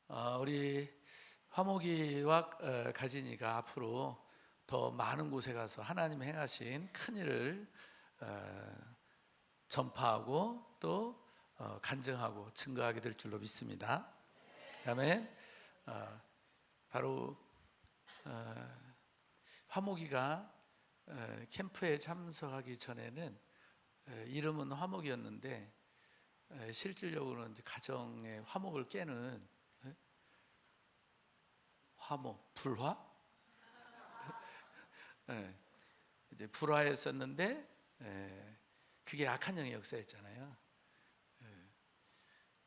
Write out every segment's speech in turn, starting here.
우리 화목이와 가진이가 앞으로 더 많은 곳에 가서 하나님 행하신 큰 일을 전파하고 또 간증하고 증거하게 될 줄로 믿습니다. 아멘. 바로 화목이가 캠프에 참석하기 전에는 이름은 화목이었는데 실질적으로는 이제 가정의 화목을 깨는 화목, 불화? 이제 불화였었는데 그게 악한 영의 역사였잖아요.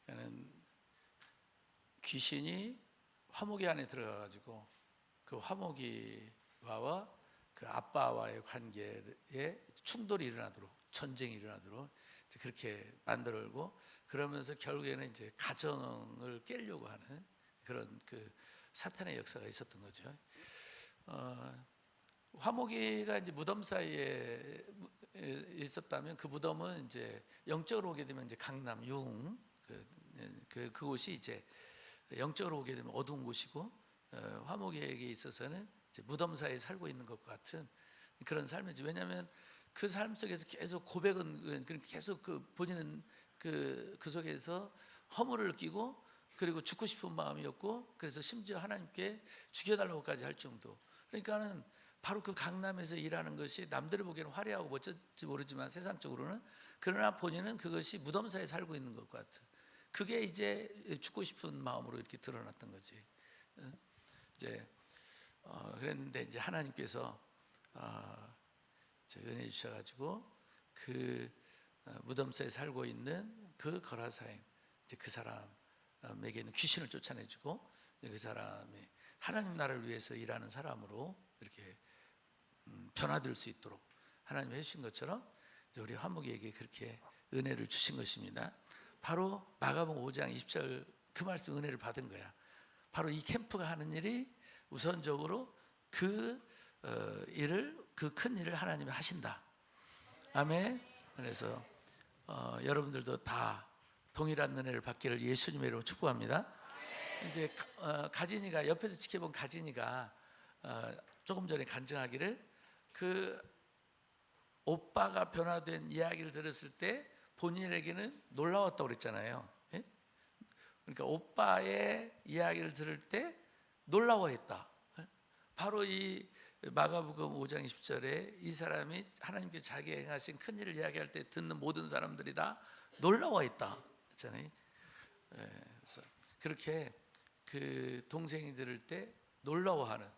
그러니까는 귀신이 화목이 안에 들어가가지고 그 화목이와 그 아빠와의 관계에 충돌이 일어나도록, 전쟁이 일어나도록 그렇게 만들고, 그러면서 결국에는 이제 가정을 깨려고 하는 그런 그 사탄의 역사가 있었던 거죠. 화목이가 이제 무덤 사이에 있었다면 그 무덤은 이제 영적으로 오게 되면 이제 강남 융 그곳이 이제 영적으로 오게 되면 어두운 곳이고, 화목이에게 있어서는 이제 무덤 사이에 살고 있는 것과 같은 그런 삶이죠. 왜냐하면 그 삶 속에서 계속 고백은 계속 그 본인은 그 속에서 허물을 느끼고, 그리고 죽고 싶은 마음이었고, 그래서 심지어 하나님께 죽여달라고까지 할 정도. 그러니까는 바로 그 강남에서 일하는 것이 남들이 보기에는 화려하고 멋질지 모르지만 세상적으로는, 그러나 본인은 그것이 무덤 사이에 살고 있는 것 같은, 그게 이제 죽고 싶은 마음으로 이렇게 드러났던 거지. 이제 그랬는데 이제 하나님께서 은혜 주셔가지고 그 무덤 사이에 살고 있는 그 거라사인, 이제 그 사람에게는 귀신을 쫓아내주고, 그 사람이 하나님 나라를 위해서 일하는 사람으로 이렇게 변화될 수 있도록 하나님이 해주신 것처럼 우리 화목이에게 그렇게 은혜를 주신 것입니다. 바로 마가복음 5장 20절 그 말씀 은혜를 받은 거야. 바로 이 캠프가 하는 일이 우선적으로 그 큰 일을 하나님이 하신다. 아멘. 그래서 여러분들도 다 동일한 은혜를 받기를 예수님의 이름으로 축복합니다. 이제 가진이가 옆에서 지켜본 가진이가 조금 전에 간증하기를, 그 오빠가 변화된 이야기를 들었을 때 본인에게는 놀라웠다고 그랬잖아요. 예? 그러니까 오빠의 이야기를 들을 때 놀라워했다. 바로 이 마가복음 5장 20절에 이 사람이 하나님께 자기 행하신 큰 일을 이야기할 때 듣는 모든 사람들이 다 놀라워했다 했잖아요. 그래서 그렇게 그 동생이 들을 때 놀라워하는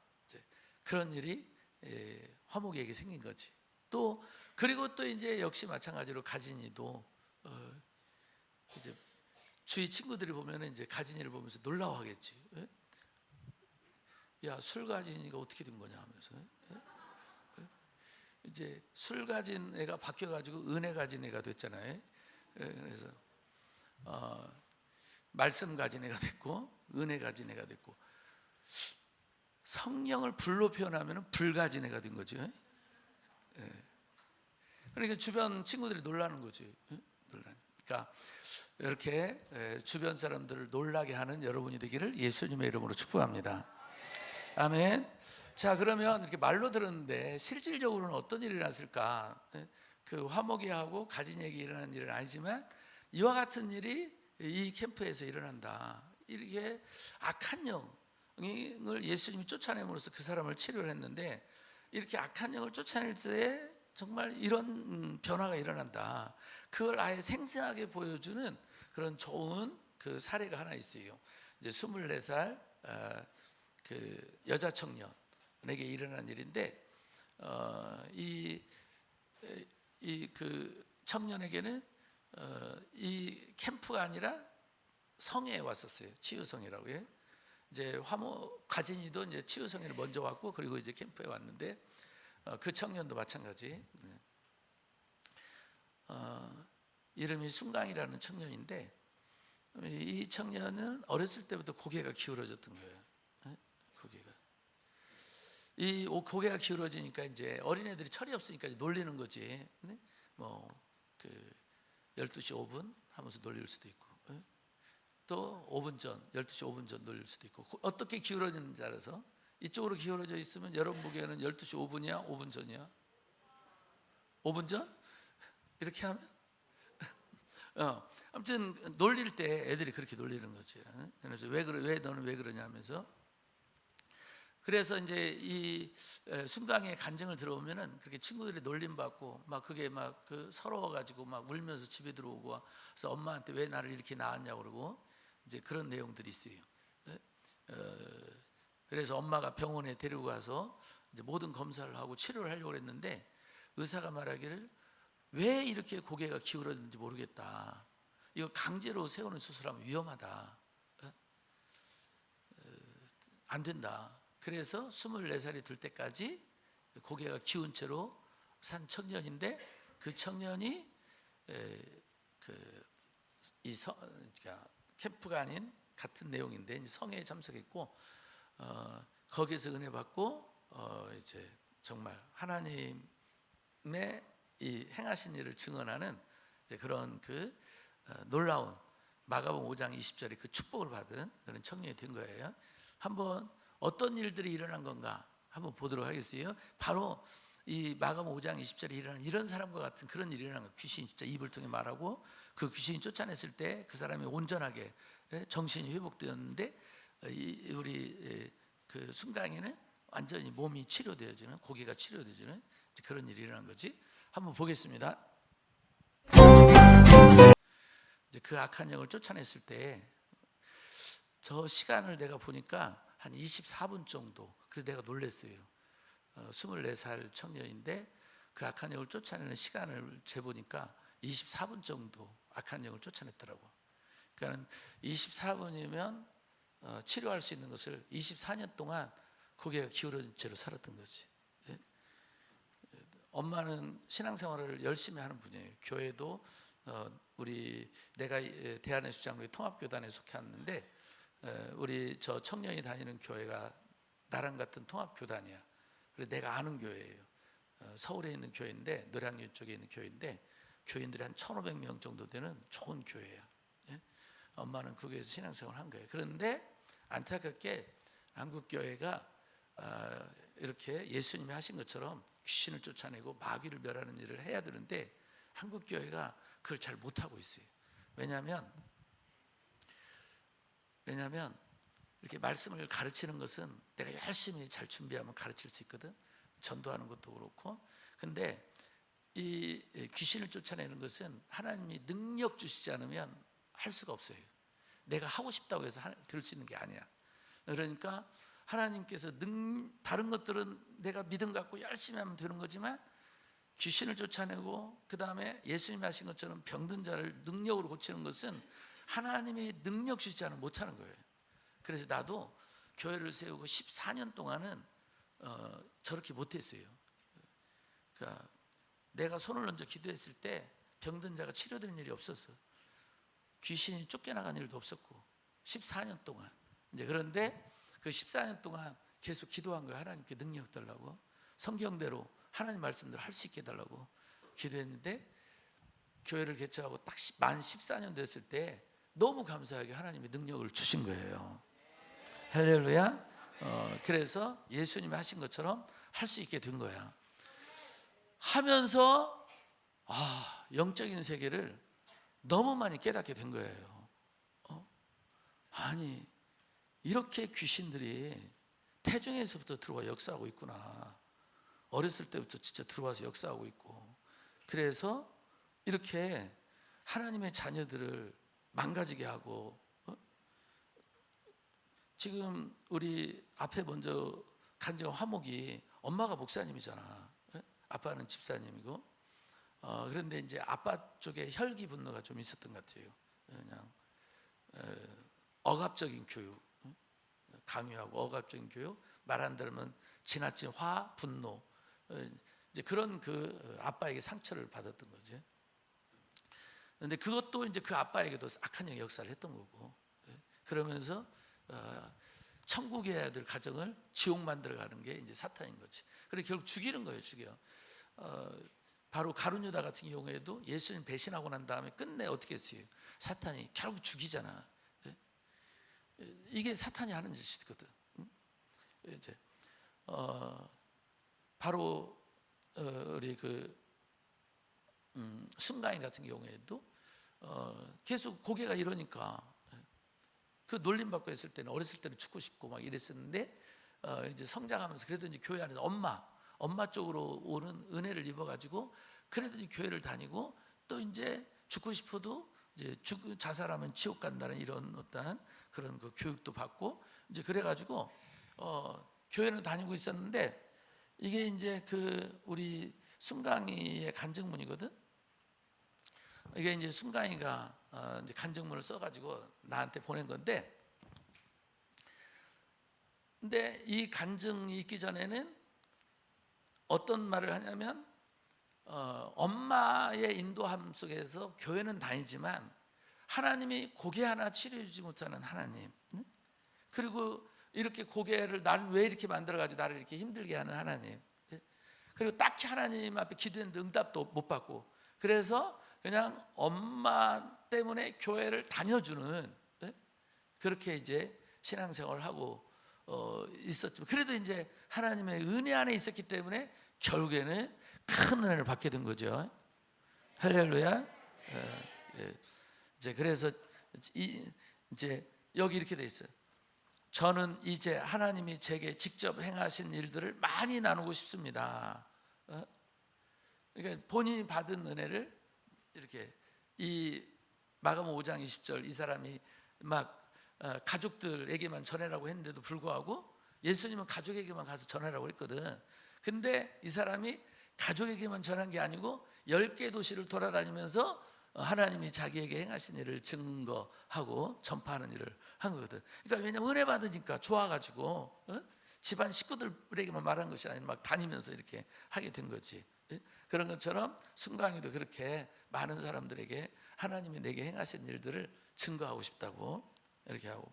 그런 일이 화목이에게 생긴 거지. 또 그리고 또 이제 역시 마찬가지로 가진이도 이제 주위 친구들이 보면은 이제 가진이를 보면서 놀라워하겠지. 야, 술 가진 이가 어떻게 된 거냐 하면서 이제 술 가진 애가 바뀌어가지고 은혜 가진 애가 됐잖아요. 그래서 말씀 가진 애가 됐고, 은혜 가진 애가 됐고, 성령을 불로 표현하면 불 가진 애가 된 거죠. 그러니까 주변 친구들이 놀라는 거지. 그러니까 이렇게 주변 사람들을 놀라게 하는 여러분이 되기를 예수님의 이름으로 축복합니다. 아멘. 자, 그러면 이렇게 말로 들었는데 실질적으로는 어떤 일이 일어났을까? 그 화목이하고 가진이에게 일어난 일은 아니지만 이와 같은 일이 이 캠프에서 일어난다. 이렇게 악한 영을 예수님이 쫓아냄으로써 그 사람을 치료를 했는데, 이렇게 악한 영을 쫓아낼 때 정말 이런 변화가 일어난다. 그걸 아예 생생하게 보여주는 그런 좋은 그 사례가 하나 있어요. 이제 24살 그 여자 청년에게 일어난 일인데, 그 청년에게는 이 캠프가 아니라 성회에 왔었어요. 치유성이라고 해. 이제 가진이도 이제 치유성회를 먼저 왔고, 그리고 이제 캠프에 왔는데 그 청년도 마찬가지. 이름이 순강이라는 청년인데, 이 청년은 어렸을 때부터 고개가 기울어졌던 거예요. 이 고개가 기울어지니까 이제 어린애들이 철이 없으니까 놀리는 거지. 뭐 그 12시 5분 하면서 놀릴 수도 있고, 또 5분 전, 12시 5분 전 놀릴 수도 있고, 어떻게 기울어지는지 알아서. 이쪽으로 기울어져 있으면 여러분 보기에는 12시 5분이야? 5분 전이야? 5분 전? 이렇게 하면 아무튼 놀릴 때 애들이 그렇게 놀리는 거지. 그래서 왜 너는 왜 그러냐 하면서. 그래서 이제 이 순강의 간증을 들어오면은 그렇게 친구들이 놀림 받고 막 그게 막 그 서러워 가지고 막 울면서 집에 들어오고, 그래서 엄마한테 왜 나를 이렇게 낳았냐고 그러고 이제 그런 내용들이 있어요. 그래서 엄마가 병원에 데리고 가서 이제 모든 검사를 하고 치료를 하려고 했는데 의사가 말하기를 왜 이렇게 고개가 기울어졌는지 모르겠다. 이거 강제로 세우는 수술하면 위험하다. 안 된다. 그래서 24살이 될 때까지 고개가 기운 채로 산 청년인데, 그 청년이 그러니까 캠프가 아닌 같은 내용인데 이제 성회에 참석했고, 거기서 은혜 받고 이제 정말 하나님의 이 행하신 일을 증언하는 그런 그 놀라운 마가복음 5장 20절의 그 축복을 받은 그런 청년이 된 거예요. 한번 어떤 일들이 일어난 건가 한번 보도록 하겠어요. 바로 이 마가복음 5장 20절에 일어난 이런 사람과 같은 그런 일이 일어난 거예요. 귀신이 진짜 입을 통해 말하고 그 귀신이 쫓아냈을 때 그 사람이 온전하게 정신이 회복되었는데, 우리 그 순강이는 완전히 몸이 치료되어지는, 고개가 치료되어지는 그런 일이 일어난 거지. 한번 보겠습니다. 이제 그 악한 영을 쫓아냈을 때 저 시간을 내가 보니까 한 24분 정도. 그래서 내가 놀랐어요. 24살 청년인데 그 악한 영을 쫓아내는 시간을 재보니까 24분 정도 악한 영을 쫓아냈더라고. 그러니까 24분이면 치료할 수 있는 것을 24년 동안 고개가 기울어진 채로 살았던 거지. 엄마는 신앙생활을 열심히 하는 분이에요. 교회도 내가 대한의 수장로의 통합교단에 속했는데, 우리 저 청년이 다니는 교회가 나랑 같은 통합교단이야. 그래서 내가 아는 교회예요. 서울에 있는 교회인데, 노량진 쪽에 있는 교회인데 교인들이 한 1,500명 정도 되는 좋은 교회야. 엄마는 그 교회에서 신앙생활을 한 거예요. 그런데 안타깝게 한국 교회가 이렇게 예수님이 하신 것처럼 귀신을 쫓아내고 마귀를 멸하는 일을 해야 되는데 한국 교회가 그걸 잘 못하고 있어요. 왜냐하면 이렇게 말씀을 가르치는 것은 내가 열심히 잘 준비하면 가르칠 수 있거든. 전도하는 것도 그렇고. 근데 이 귀신을 쫓아내는 것은 하나님이 능력 주시지 않으면 할 수가 없어요. 내가 하고 싶다고 해서 될 수 있는 게 아니야. 그러니까 하나님께서 다른 것들은 내가 믿음 갖고 열심히 하면 되는 거지만 귀신을 쫓아내고 그 다음에 예수님이 하신 것처럼 병든 자를 능력으로 고치는 것은 하나님의 능력 주시지 않으면 못하는 거예요. 그래서 나도 교회를 세우고 14년 동안은 저렇게 못했어요. 그러니까 내가 손을 얹어 기도했을 때 병든 자가 치료되는 일이 없었어. 귀신이 쫓겨나간 일도 없었고 14년 동안. 이제 그런데 그 14년 동안 계속 기도한 거예요. 하나님께 능력 달라고, 성경대로 하나님 말씀대로 할 수 있게 해달라고 기도했는데, 교회를 개척하고 딱 만 14년 됐을 때 너무 감사하게 하나님이 능력을 주신 거예요. 할렐루야. 그래서 예수님이 하신 것처럼 할 수 있게 된 거야. 하면서 영적인 세계를 너무 많이 깨닫게 된 거예요. 아니 이렇게 귀신들이 태중에서부터 들어와 역사하고 있구나. 어렸을 때부터 진짜 들어와서 역사하고 있고, 그래서 이렇게 하나님의 자녀들을 망가지게 하고, 지금 우리 앞에 먼저 간증 화목이 엄마가 목사님이잖아. 아빠는 집사님이고. 그런데 이제 아빠 쪽에 혈기 분노가 좀 있었던 것 같아요. 그냥 억압적인 교육, 강요하고 억압적인 교육, 말 안 들으면 지나친 화, 분노, 이제 그런 그 아빠에게 상처를 받았던 거죠. 그런데 그것도 이제 그 아빠에게도 악한 영의 역사를 했던 거고, 그러면서 천국에 해야 될 가정을 지옥 만들어가는 게 이제 사탄인 거지. 그래서 결국 죽이는 거예요, 죽여. 바로 가룟 유다 같은 경우에도 예수님 배신하고 난 다음에 끝내 어떻게 했어요? 사탄이 결국 죽이잖아. 이게 사탄이 하는 짓이거든. 이제 바로 우리 순가인 같은 경우에도 계속 고개가 이러니까 그 놀림 받고 있을 때는 어렸을 때는 죽고 싶고 막 이랬었는데 이제 성장하면서 그래도 이제 교회 안에서 엄마 쪽으로 오는 은혜를 입어가지고 그래도 이제 교회를 다니고 또 이제 죽고 싶어도 이제 자살하면 지옥 간다는 이런 어떠한 그런 그 교육도 받고 이제 그래가지고 교회를 다니고 있었는데 이게 이제 그 우리 순강이의 간증문이거든. 이게 이제 순강이가 이제 간증문을 써가지고 나한테 보낸 건데, 근데 이 간증이 있기 전에는 어떤 말을 하냐면 엄마의 인도함 속에서 교회는 다니지만 하나님이 고개 하나 치료해주지 못하는 하나님, 그리고 이렇게 고개를 나를 왜 이렇게 만들어가지고 나를 이렇게 힘들게 하는 하나님, 그리고 딱히 하나님 앞에 기도했는데 응답도 못 받고, 그래서 그냥 엄마 때문에 교회를 다녀주는 그렇게 이제 신앙생활을 하고 있었지만, 그래도 이제 하나님의 은혜 안에 있었기 때문에 결국에는 큰 은혜를 받게 된 거죠. 할렐루야. 이제 그래서 이제 여기 이렇게 돼 있어요. 저는 이제 하나님이 제게 직접 행하신 일들을 많이 나누고 싶습니다. 그러니까 본인이 받은 은혜를 이렇게 이 마가복음 5장 20절 이 사람이 막 가족들에게만 전해라고 했는데도 불구하고 예수님은 가족에게만 가서 전하라고 했거든. 근데 이 사람이 가족에게만 전한 게 아니고 10개 도시를 돌아다니면서 하나님이 자기에게 행하신 일을 증거하고 전파하는 일을 한 거거든. 그러니까 왜냐면 은혜 받으니까 좋아가지고 집안 식구들에게만 말한 것이 아니라 막 다니면서 이렇게 하게 된 거지. 그런 것처럼 순강이도 그렇게 많은 사람들에게 하나님이 내게 행하신 일들을 증거하고 싶다고 이렇게 하고,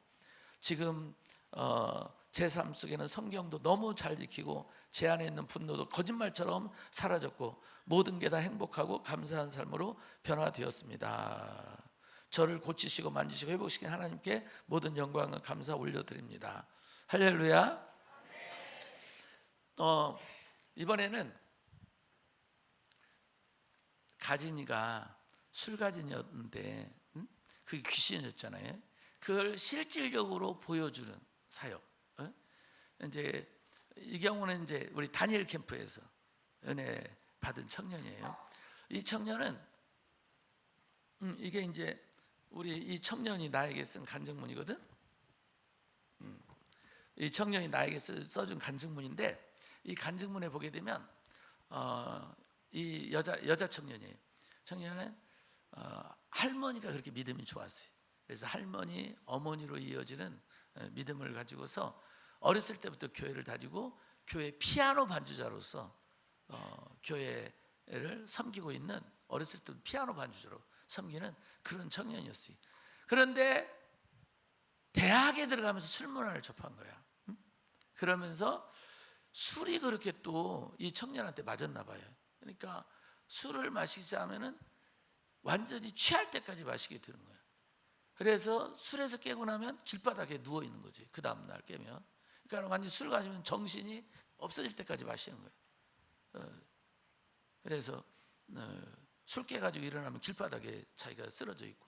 지금 제 삶 속에는 성경도 너무 잘 지키고 제 안에 있는 분노도 거짓말처럼 사라졌고 모든 게 다 행복하고 감사한 삶으로 변화되었습니다. 저를 고치시고 만지시고 회복시킨 하나님께 모든 영광과 감사 올려드립니다. 할렐루야. 이번에는 가진이가 술가진이었는데 그게 귀신이었잖아요. 그걸 실질적으로 보여주는 사역. 이제 이 경우는 이제 우리 다니엘 캠프에서 은혜 받은 청년이에요. 이 청년은 이게 이제 우리 이 청년이 나에게 쓴 간증문이거든. 이 청년이 나에게 써준 간증문인데, 이 간증문에 보게 되면 이 여자 청년이에요. 청년은 할머니가 그렇게 믿음이 좋았어요. 그래서 할머니, 어머니로 이어지는 믿음을 가지고서 어렸을 때부터 교회를 다니고 교회 피아노 반주자로서 교회를 섬기고 있는, 어렸을 때 피아노 반주자로 섬기는 그런 청년이었어요. 그런데 대학에 들어가면서 술 문화를 접한 거야. 그러면서 술이 그렇게 또 이 청년한테 맞았나 봐요. 그러니까 술을 마시자면은 완전히 취할 때까지 마시게 되는 거야. 그래서 술에서 깨고 나면 길바닥에 누워 있는 거지. 그 다음 날 깨면. 그러니까 완전히 술 마시면 정신이 없어질 때까지 마시는 거예요. 그래서 술 깨가지고 일어나면 길바닥에 자기가 쓰러져 있고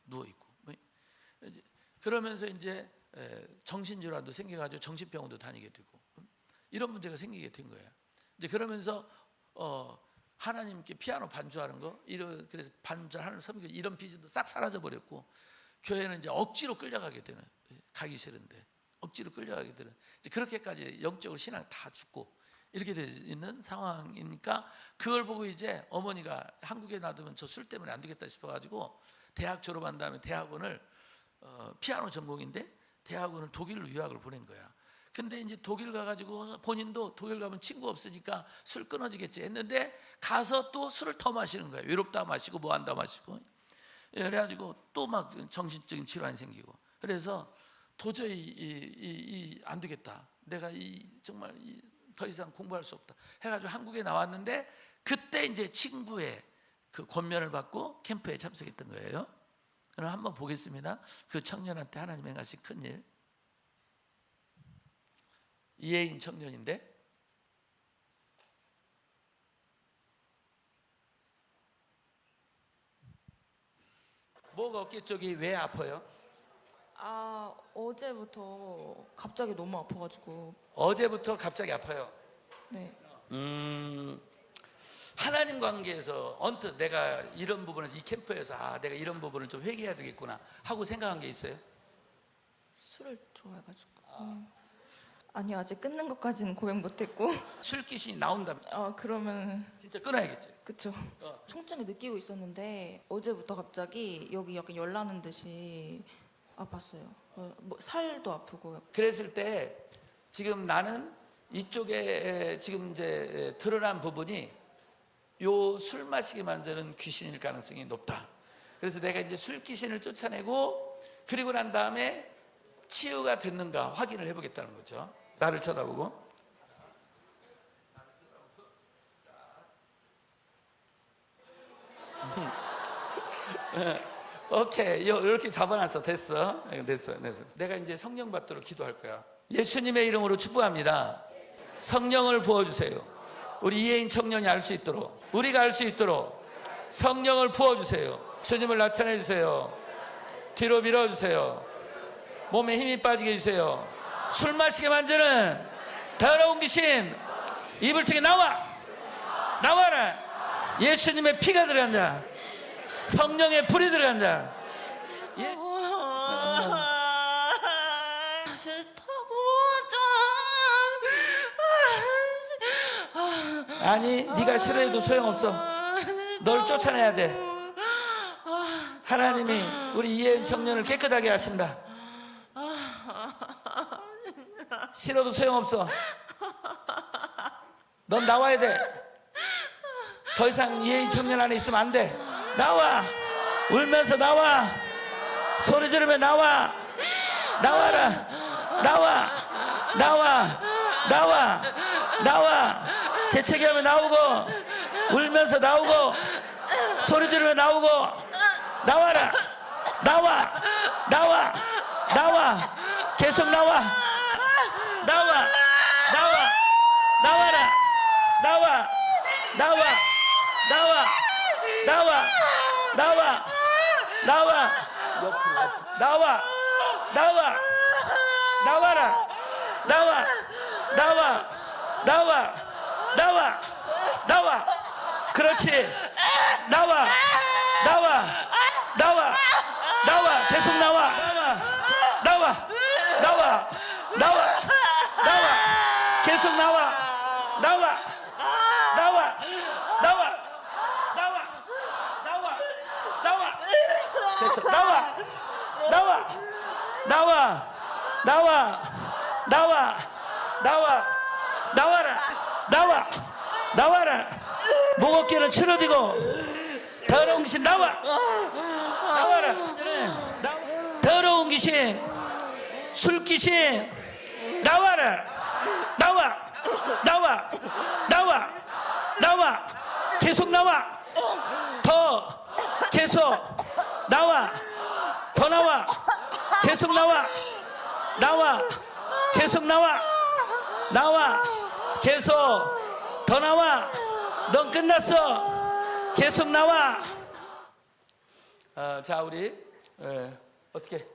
누워 있고, 그러면서 이제 정신질환도 생겨가지고 정신병원도 다니게 되고 이런 문제가 생기게 된 거예요. 이제 그러면서 하나님께 피아노 반주하는 거, 그래서 반주하는 섬기고 이런 비전도 싹 사라져 버렸고, 교회는 이제 억지로 끌려가게 되는, 가기 싫은데 억지로 끌려가게 되는, 이제 그렇게까지 영적으로 신앙 다 죽고 이렇게 돼 있는 상황이니까, 그걸 보고 이제 어머니가 한국에 놔두면 저 술 때문에 안 되겠다 싶어가지고 대학 졸업한 다음에 대학원을 피아노 전공인데 대학원을 독일로 유학을 보낸 거야. 근데 이제 독일 가가지고 본인도 독일 가면 친구 없으니까 술 끊어지겠지 했는데 가서 또 술을 더 마시는 거야. 외롭다 마시고 뭐 한다 마시고. 그래가지고 또 막 정신적인 질환이 생기고, 그래서 도저히 안 되겠다, 내가 정말 더 이상 공부할 수 없다 해가지고 한국에 나왔는데, 그때 이제 친구의 그 권면을 받고 캠프에 참석했던 거예요. 그럼 한번 보겠습니다. 그 청년한테 하나님이 행하신 큰일. 이혜인 청년인데 뭐가 어깨 쪽이 왜 아파요? 어제부터 갑자기 너무 아파가지고. 어제부터 갑자기 아파요. 네. 하나님 관계에서 언뜻 내가 이런 부분에서 이 캠프에서 내가 이런 부분을 좀 회개해야 되겠구나 하고 생각한 게 있어요? 술을 좋아해가지고. 아니요, 아직 끊는 것까지는 고백 못했고. 술 귀신이 나온다면 그러면 진짜 끊어야겠지. 그쵸. 통증을 느끼고 있었는데 어제부터 갑자기 여기 약간 열나는 듯이 아팠어요. 뭐 살도 아프고. 그랬을 때 지금 나는 이쪽에 지금 이제 드러난 부분이 요 술 마시게 만드는 귀신일 가능성이 높다. 그래서 내가 이제 술 귀신을 쫓아내고 그리고 난 다음에 치유가 됐는가 확인을 해보겠다는 거죠. 나를 쳐다보고. 오케이, 이렇게 잡아놨어. 됐어. 내가 이제 성령 받도록 기도할 거야. 예수님의 이름으로 축복합니다. 성령을 부어주세요. 우리 이혜인 청년이 알 수 있도록, 우리가 알 수 있도록 성령을 부어주세요. 주님을 나타내 주세요. 뒤로 밀어주세요. 몸에 힘이 빠지게 해주세요. 술 마시게 만드는 더러운 귀신 이불 통에 나와라. 예수님의 피가 들어간다. 성령의 불이 들어간다. 아니, 네가 싫어해도 소용없어. 널 쫓아내야 돼. 하나님이 우리 이혜인 청년을 깨끗하게 하신다. 싫어도 소용없어. 넌 나와야 돼. 더 이상 이혜인 청년 안에 있으면 안 돼. 나와. 울면서 나와. 소리 지르며 나와라. 나와. 재채기하며 나오고, 울면서 나오고, 소리 지르며 나오고, 나와라. 계속 나와라. 그렇지. 나와. 계속 나와. 계속 나와. 됐어. 나와라. 목 어깨는 줄어들고 더러운 귀신 나와라. 더러운 귀신, 술 귀신 나와라. 계속 나와. 계속 나와. 더 나와. 계속 나와. 계속 더 나와. 넌 끝났어. 계속 나와. 자, 우리 어떻게?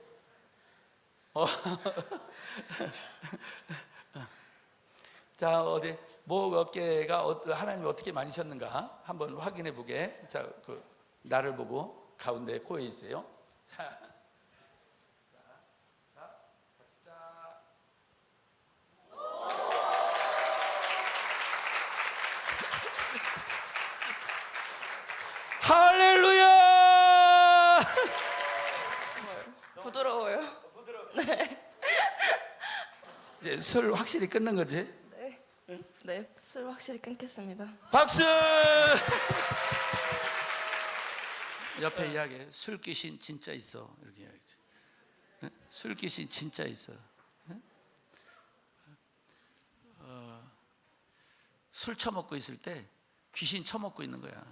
자, 어디 목 어깨가 하나님이 어떻게 만지셨는가 한번 확인해 보게. 자, 나를 보고 가운데 코에 있어요. 자, 할렐루야! 부드러워요. 네. 이제 술 확실히 끊는 거지? 네, 술 확실히 끊겠습니다. 박수! 옆에 이야기해. 술 귀신 진짜 있어. 이렇게 이야기해. 술 귀신 진짜 있어. 술 처먹고 있을 때 귀신 처먹고 있는 거야.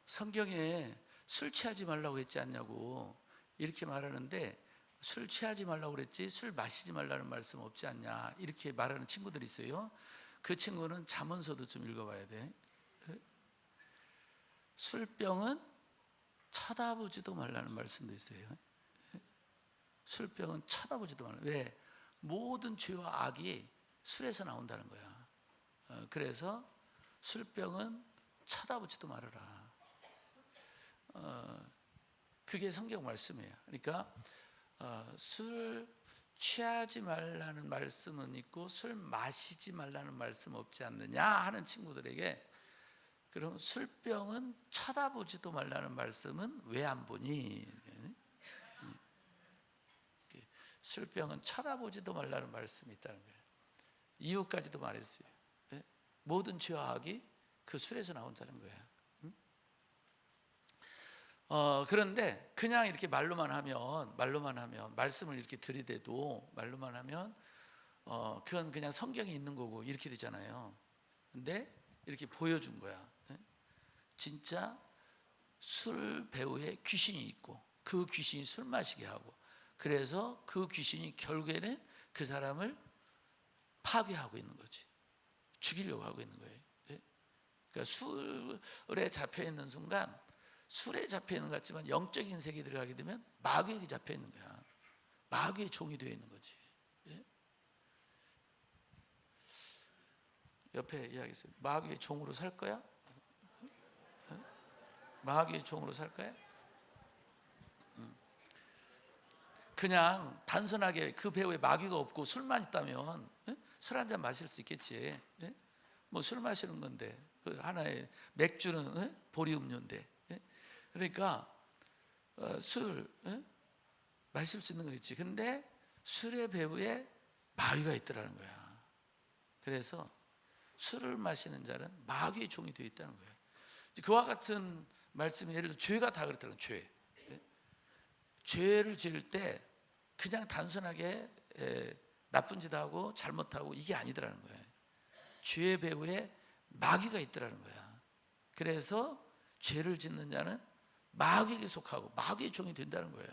성경에 술 취하지 말라고 했지 않냐고 이렇게 말하는데, 술 취하지 말라고 그랬지 술 마시지 말라는 말씀 없지 않냐 이렇게 말하는 친구들이 있어요. 그 친구는 잠언서도 좀 읽어봐야 돼. 술병은 쳐다보지도 말라는 말씀도 있어요. 술병은 쳐다보지도 말라. 왜? 모든 죄와 악이 술에서 나온다는 거야. 그래서 술병은 쳐다보지도 말아라. 그게 성경 말씀이에요. 그러니까 술 취하지 말라는 말씀은 있고 술 마시지 말라는 말씀 없지 않느냐 하는 친구들에게, 그럼 술병은 쳐다보지도 말라는 말씀은 왜 안 보니? 술병은 쳐다보지도 말라는 말씀이 있다는 거예요. 이유까지도 말했어요. 모든 죄와 악이 그 술에서 나온다는 거예요. 그런데 그냥 이렇게 말로만 하면 말씀을 이렇게 들이대도 말로만 하면 그건 그냥 성경에 있는 거고 이렇게 되잖아요. 근데 이렇게 보여준 거야. 진짜 술 배우에 귀신이 있고 그 귀신이 술 마시게 하고, 그래서 그 귀신이 결국에는 그 사람을 파괴하고 있는 거지. 죽이려고 하고 있는 거예요. 그러니까 술에 잡혀 있는 순간 술에 잡혀 있는 것 같지만 영적인 세계에 들어가게 되면 마귀에게 잡혀 있는 거야. 마귀의 종이 되어 있는 거지. 옆에 이야기했어요. 마귀의 종으로 살 거야? 마귀의 종으로 살 거야? 그냥 단순하게 그 배우에 마귀가 없고 술만 있다면 술 한 잔 마실 수 있겠지. 뭐 술 마시는 건데 그 하나의 맥주는 보리 음료인데, 그러니까 술 마실 수 있는 거겠지. 근데 술의 배후에 마귀가 있더라는 거야. 그래서 술을 마시는 자는 마귀의 종이 되어 있다는 거예요. 그와 같은 말씀이 예를 들어 죄가 다 그렇다는 거예요. 죄를 지을 때 그냥 단순하게 나쁜 짓 하고 잘못하고 이게 아니더라는 거예요. 죄의 배후에 마귀가 있더라는 거야. 그래서 죄를 짓는 자는 마귀에게 속하고 마귀의 종이 된다는 거예요.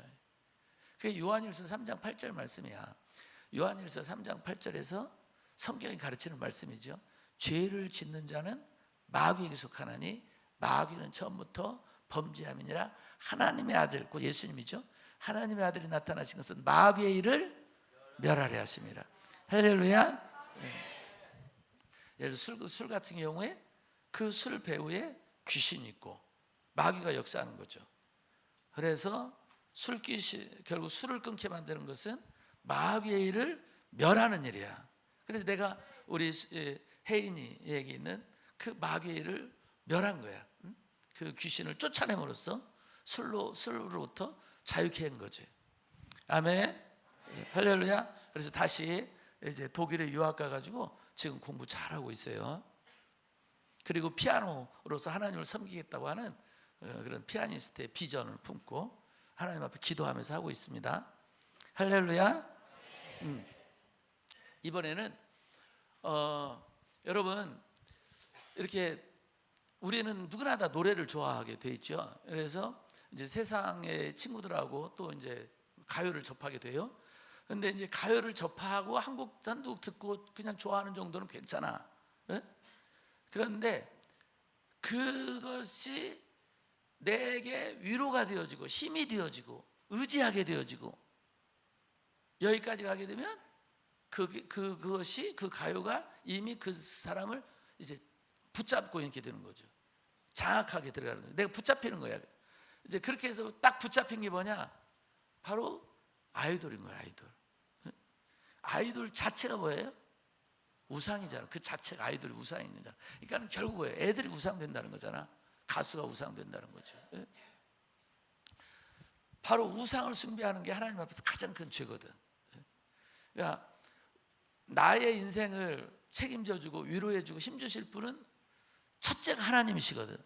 그게 요한일서 3장 8절 말씀이야. 요한일서 3장 8절에서 성경이 가르치는 말씀이죠. 죄를 짓는 자는 마귀에게 속하나니 마귀는 처음부터 범죄함이니라. 하나님의 아들, 곧 예수님이죠. 하나님의 아들이 나타나신 것은 마귀의 일을 멸하려 하심이라. 할렐루야. 예를 들어 술 같은 경우에 그 술 배후에 귀신이 있고 마귀가 역사하는 거죠. 그래서 결국 술을 끊게 만드는 것은 마귀의 일을 멸하는 일이야. 그래서 내가 우리 혜인이에게 있는 그 마귀의 일을 멸한 거야. 그 귀신을 쫓아냄으로써 술로부터 자유케 한 거지. 아멘. 할렐루야. 그래서 다시 이제 독일에 유학 가가지고 지금 공부 잘하고 있어요. 그리고 피아노로서 하나님을 섬기겠다고 하는 그런 피아니스트의 비전을 품고 하나님 앞에 기도하면서 하고 있습니다. 할렐루야. 이번에는 여러분, 이렇게 우리는 누구나 다 노래를 좋아하게 돼 있죠. 그래서 이제 세상의 친구들하고 또 이제 가요를 접하게 돼요. 근데 이제 가요를 접하고 한곡 듣고 그냥 좋아하는 정도는 괜찮아. 그런데 그것이 내게 위로가 되어지고 힘이 되어지고 의지하게 되어지고 여기까지 가게 되면 그것이 그 가요가 이미 그 사람을 이제 붙잡고 있게 되는 거죠. 장악하게 들어가는 거예요. 내가 붙잡히는 거야. 이제 그렇게 해서 딱 붙잡힌 게 뭐냐? 바로 아이돌인 거야. 아이돌 자체가 뭐예요? 우상이잖아. 그 자체가 아이돌이 우상인 거잖아. 그러니까 결국 뭐예요? 애들이 우상된다는 거잖아. 가수가 우상된다는 거죠. 바로 우상을 숭배하는 게 하나님 앞에서 가장 큰 죄거든. 그러니까 나의 인생을 책임져주고 위로해주고 힘주실 분은 첫째가 하나님이시거든.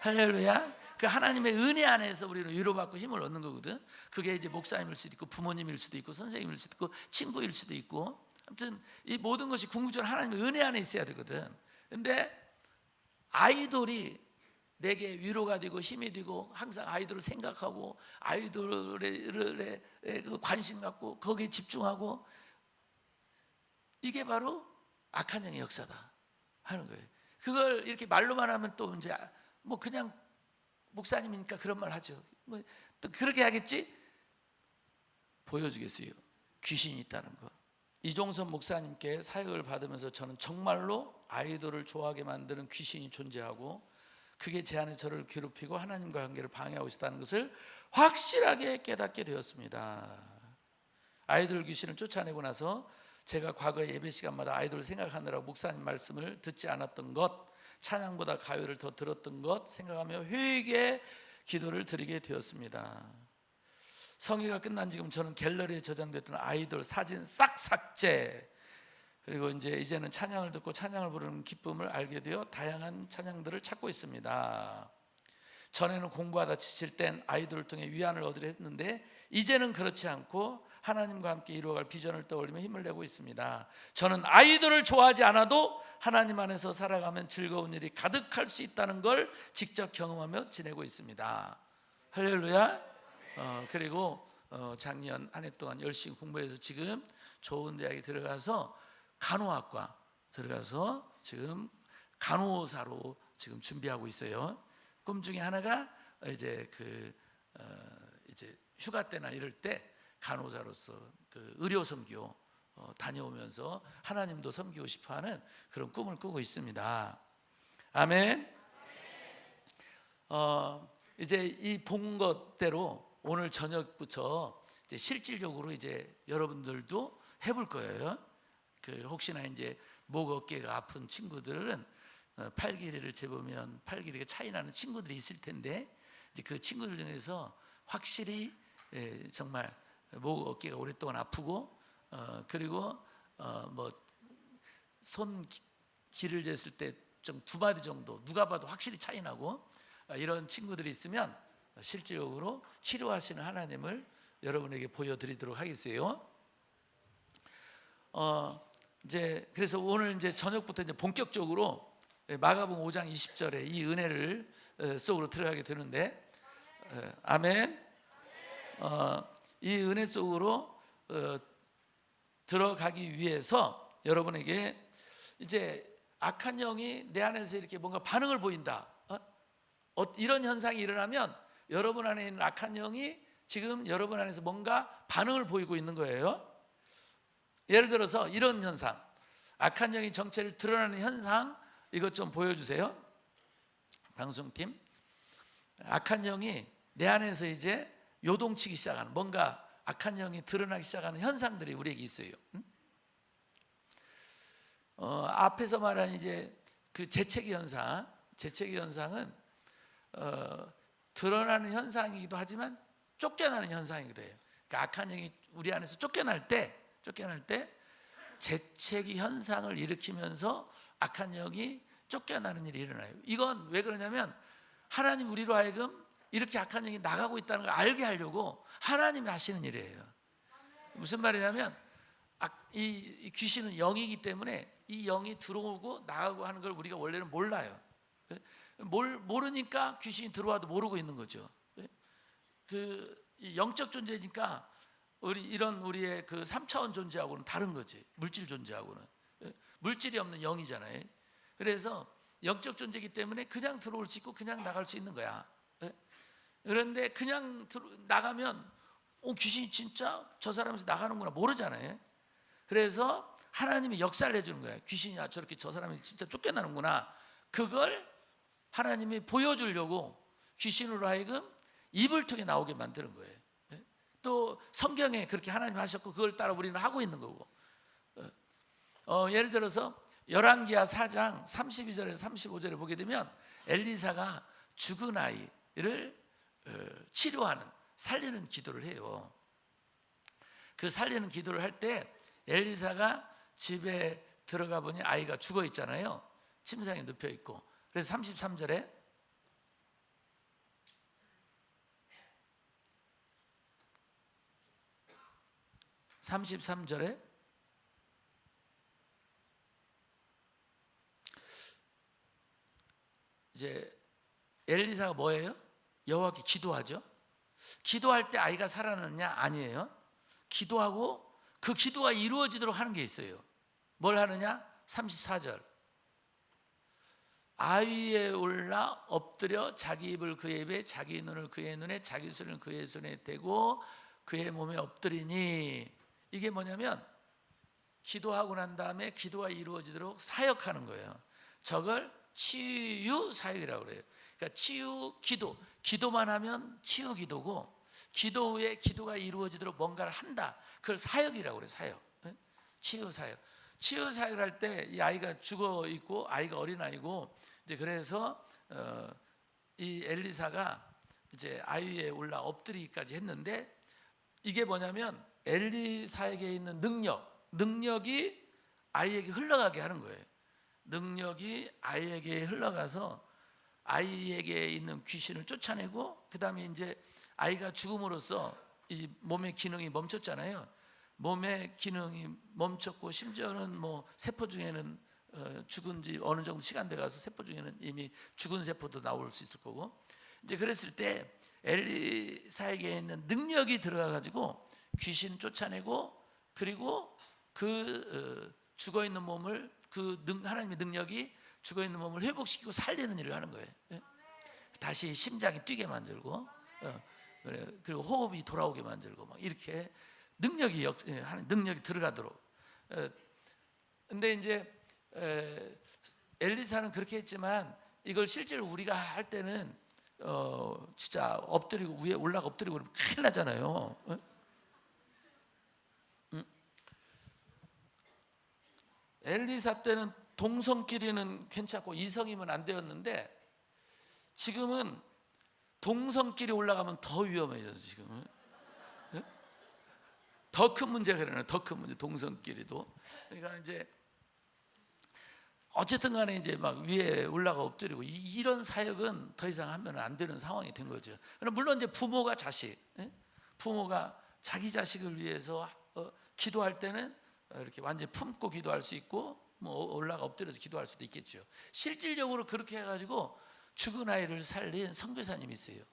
할렐루야. 그 하나님의 은혜 안에서 우리는 위로받고 힘을 얻는 거거든. 그게 이제 목사님일 수도 있고 부모님일 수도 있고 선생님일 수도 있고 친구일 수도 있고, 아무튼 이 모든 것이 궁극적으로 하나님의 은혜 안에 있어야 되거든. 근데 아이돌이 내게 위로가 되고 힘이 되고 항상 아이들을 생각하고 아이들의 그 관심 갖고 거기에 집중하고, 이게 바로 악한 영의 역사다 하는 거예요. 그걸 이렇게 말로만 하면 또 이제 뭐 그냥 목사님이니까 그런 말 하죠. 뭐 또 그렇게 하겠지? 보여주겠어요. 귀신이 있다는 거. 이종선 목사님께 사역을 받으면서 저는 정말로 아이돌을 좋아하게 만드는 귀신이 존재하고 그게 제 안에 저를 괴롭히고 하나님과 관계를 방해하고 있다는 것을 확실하게 깨닫게 되었습니다. 아이돌 귀신을 쫓아내고 나서 제가 과거에 예배 시간마다 아이돌을 생각하느라 목사님 말씀을 듣지 않았던 것, 찬양보다 가요를 더 들었던 것 생각하며 회개의 기도를 드리게 되었습니다. 성회가 끝난 지금 저는 갤러리에 저장됐던 아이돌 사진 싹 삭제, 그리고 이제는 찬양을 듣고 찬양을 부르는 기쁨을 알게 되어 다양한 찬양들을 찾고 있습니다. 전에는 공부하다 지칠 땐 아이돌을 통해 위안을 얻으려 했는데 이제는 그렇지 않고 하나님과 함께 이루어갈 비전을 떠올리며 힘을 내고 있습니다. 저는 아이돌을 좋아하지 않아도 하나님 안에서 살아가면 즐거운 일이 가득할 수 있다는 걸 직접 경험하며 지내고 있습니다. 할렐루야. 그리고 작년 한 해 동안 열심히 공부해서 지금 좋은 대학에 들어가서 간호학과 들어가서 지금 간호사로 지금 준비하고 있어요. 꿈 중에 하나가 이제 이제 휴가 때나 이럴 때 간호사로서 그 의료 선교 다녀오면서 하나님도 섬기고 싶어하는 그런 꿈을 꾸고 있습니다. 아멘. 이제 이 본 것대로 오늘 저녁부터 이제 실질적으로 이제 여러분들도 해볼 거예요. 혹시나 이제 목 어깨가 아픈 친구들은 팔 길이를 재보면 팔 길이가 차이 나는 친구들이 있을 텐데 이제 그 친구들 중에서 확실히 정말 목 어깨가 오랫동안 아프고 그리고 뭐 손 길을 쟀을 때 좀 두 마디 정도 누가 봐도 확실히 차이 나고 이런 친구들이 있으면 실질적으로 치료하시는 하나님을 여러분에게 보여드리도록 하겠어요. 이제 그래서 오늘 이제 저녁부터 이제 본격적으로 마가복음 5장 20절에 이 은혜를 속으로 들어가게 되는데, 아멘. 이 은혜 속으로 들어가기 위해서 여러분에게 이제 악한 영이 내 안에서 이렇게 뭔가 반응을 보인다, 이런 현상이 일어나면 여러분 안에 있는 악한 영이 지금 여러분 안에서 뭔가 반응을 보이고 있는 거예요. 예를 들어서 이런 현상, 악한 영이 정체를 드러나는 현상, 이것 좀 보여주세요. 방송팀. 악한 영이 내 안에서 이제 요동치기 시작하는, 뭔가 악한 영이 드러나기 시작하는 현상들이 우리에게 있어요. 앞에서 말한 이제 그 재채기 현상, 재채기 현상은 드러나는 현상이기도 하지만 쫓겨나는 현상이기도 해요. 그러니까 악한 영이 우리 안에서 쫓겨날 때 재채기 현상을 일으키면서 악한 영이 쫓겨나는 일이 일어나요. 이건 왜 그러냐면 하나님 우리로 하여금 이렇게 악한 영이 나가고 있다는 걸 알게 하려고 하나님이 하시는 일이에요. 무슨 말이냐면 이 귀신은 영이기 때문에 이 영이 들어오고 나가고 하는 걸 우리가 원래는 몰라요. 모르니까 귀신이 들어와도 모르고 있는 거죠. 그 영적 존재니까 우리의 그 3차원 존재하고는 다른 거지. 물질 존재하고는 물질이 없는 영이잖아요. 그래서 영적 존재이기 때문에 그냥 들어올 수 있고 그냥 나갈 수 있는 거야. 그런데 그냥 나가면 귀신이 진짜 저 사람에서 나가는구나 모르잖아요. 그래서 하나님이 역사를 해주는 거예요. 귀신이 저렇게 저 사람이 진짜 쫓겨나는구나. 그걸 하나님이 보여주려고 귀신으로 하여금 입을 통해 나오게 만드는 거예요. 또 성경에 그렇게 하나님 하셨고 그걸 따라 우리는 하고 있는 거고. 예를 들어서 열왕기하 4장 32절에서 35절에 보게 되면 엘리사가 죽은 아이를 치료하는, 살리는 기도를 해요. 그 살리는 기도를 할 때 엘리사가 집에 들어가 보니 아이가 죽어 있잖아요. 침상에 눕혀 있고. 그래서 33절에 이제 엘리사가 뭐예요? 여호와께 기도하죠. 기도할 때 아이가 살아나느냐? 아니에요. 기도하고 그 기도가 이루어지도록 하는 게 있어요. 뭘 하느냐? 34절. 아위에 올라 엎드려 자기 입을 그의 입에 자기 눈을 그의 눈에 자기 손을 그의 손에 대고 그의 몸에 엎드리니, 이게 뭐냐면 기도하고 난 다음에 기도가 이루어지도록 사역하는 거예요. 저걸 치유 사역이라고 그래요. 그러니까 치유 기도, 기도만 하면 치유 기도고, 기도 후에 기도가 이루어지도록 뭔가를 한다, 그걸 사역이라고 그래요. 사역. 치유 사역. 치유 사역을 할 때 이 아이가 죽어 있고 아이가 어린 아이고, 이제 그래서 이 엘리사가 이제 아이에 올라 엎드리기까지 했는데, 이게 뭐냐면 엘리사에게 있는 능력이 아이에게 흘러가게 하는 거예요. 능력이 아이에게 흘러가서 아이에게 있는 귀신을 쫓아내고, 그 다음에 이제 아이가 죽음으로써 이 몸의 기능이 멈췄잖아요. 몸의 기능이 멈췄고, 심지어는 뭐 세포 중에는 죽은 지 어느 정도 시간 돼 가서 세포 중에는 이미 죽은 세포도 나올 수 있을 거고, 이제 그랬을 때 엘리사에게 있는 능력이 들어가 가지고 귀신 쫓아내고, 그리고 그 죽어 있는 몸을, 하나님의 능력이 죽어 있는 몸을 회복시키고 살리는 일을 하는 거예요. 다시 심장이 뛰게 만들고, 그리고 호흡이 돌아오게 만들고, 막 이렇게 능력이 들어가도록. 근데 이제 엘리사는 그렇게 했지만, 이걸 실제로 우리가 할 때는 진짜 엎드리고 위에 올라가 엎드리고 그러면 큰일 나잖아요. 엘리사 때는 동성끼리는 괜찮고 이성이면 안 되었는데, 지금은 동성끼리 올라가면 더 위험해져서 지금은 더 큰 문제가 일어나요. 더 큰 문제, 동성끼리도. 그러니까 이제 어쨌든 간에 이제 막 위에 올라가 엎드리고, 이런 사역은 더 이상 하면 안 되는 상황이 된 거죠. 물론 이제 부모가 자기 자식을 위해서 기도할 때는 이렇게 완전히 품고 기도할 수 있고, 뭐 올라가 엎드려서 기도할 수도 있겠죠. 실질적으로 그렇게 해가지고 죽은 아이를 살린 선교사님이 있어요.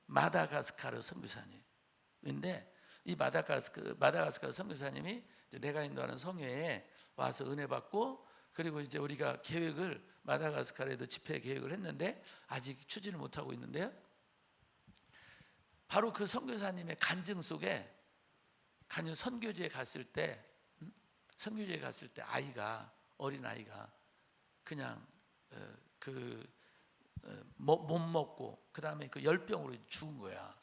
마다가스카르 선교사님인데, 이 마다가스카르 선교사님이 내가 인도하는 성회에 와서 은혜 받고, 그리고 이제 우리가 계획을 마다가스카르에도 집회 계획을 했는데 아직 추진을 못 하고 있는데요. 바로 그 선교사님의 간증 속에, 선교지에 갔을 때 어린 아이가 그냥 못 먹고, 그 다음에 그 열병으로 죽은 거야.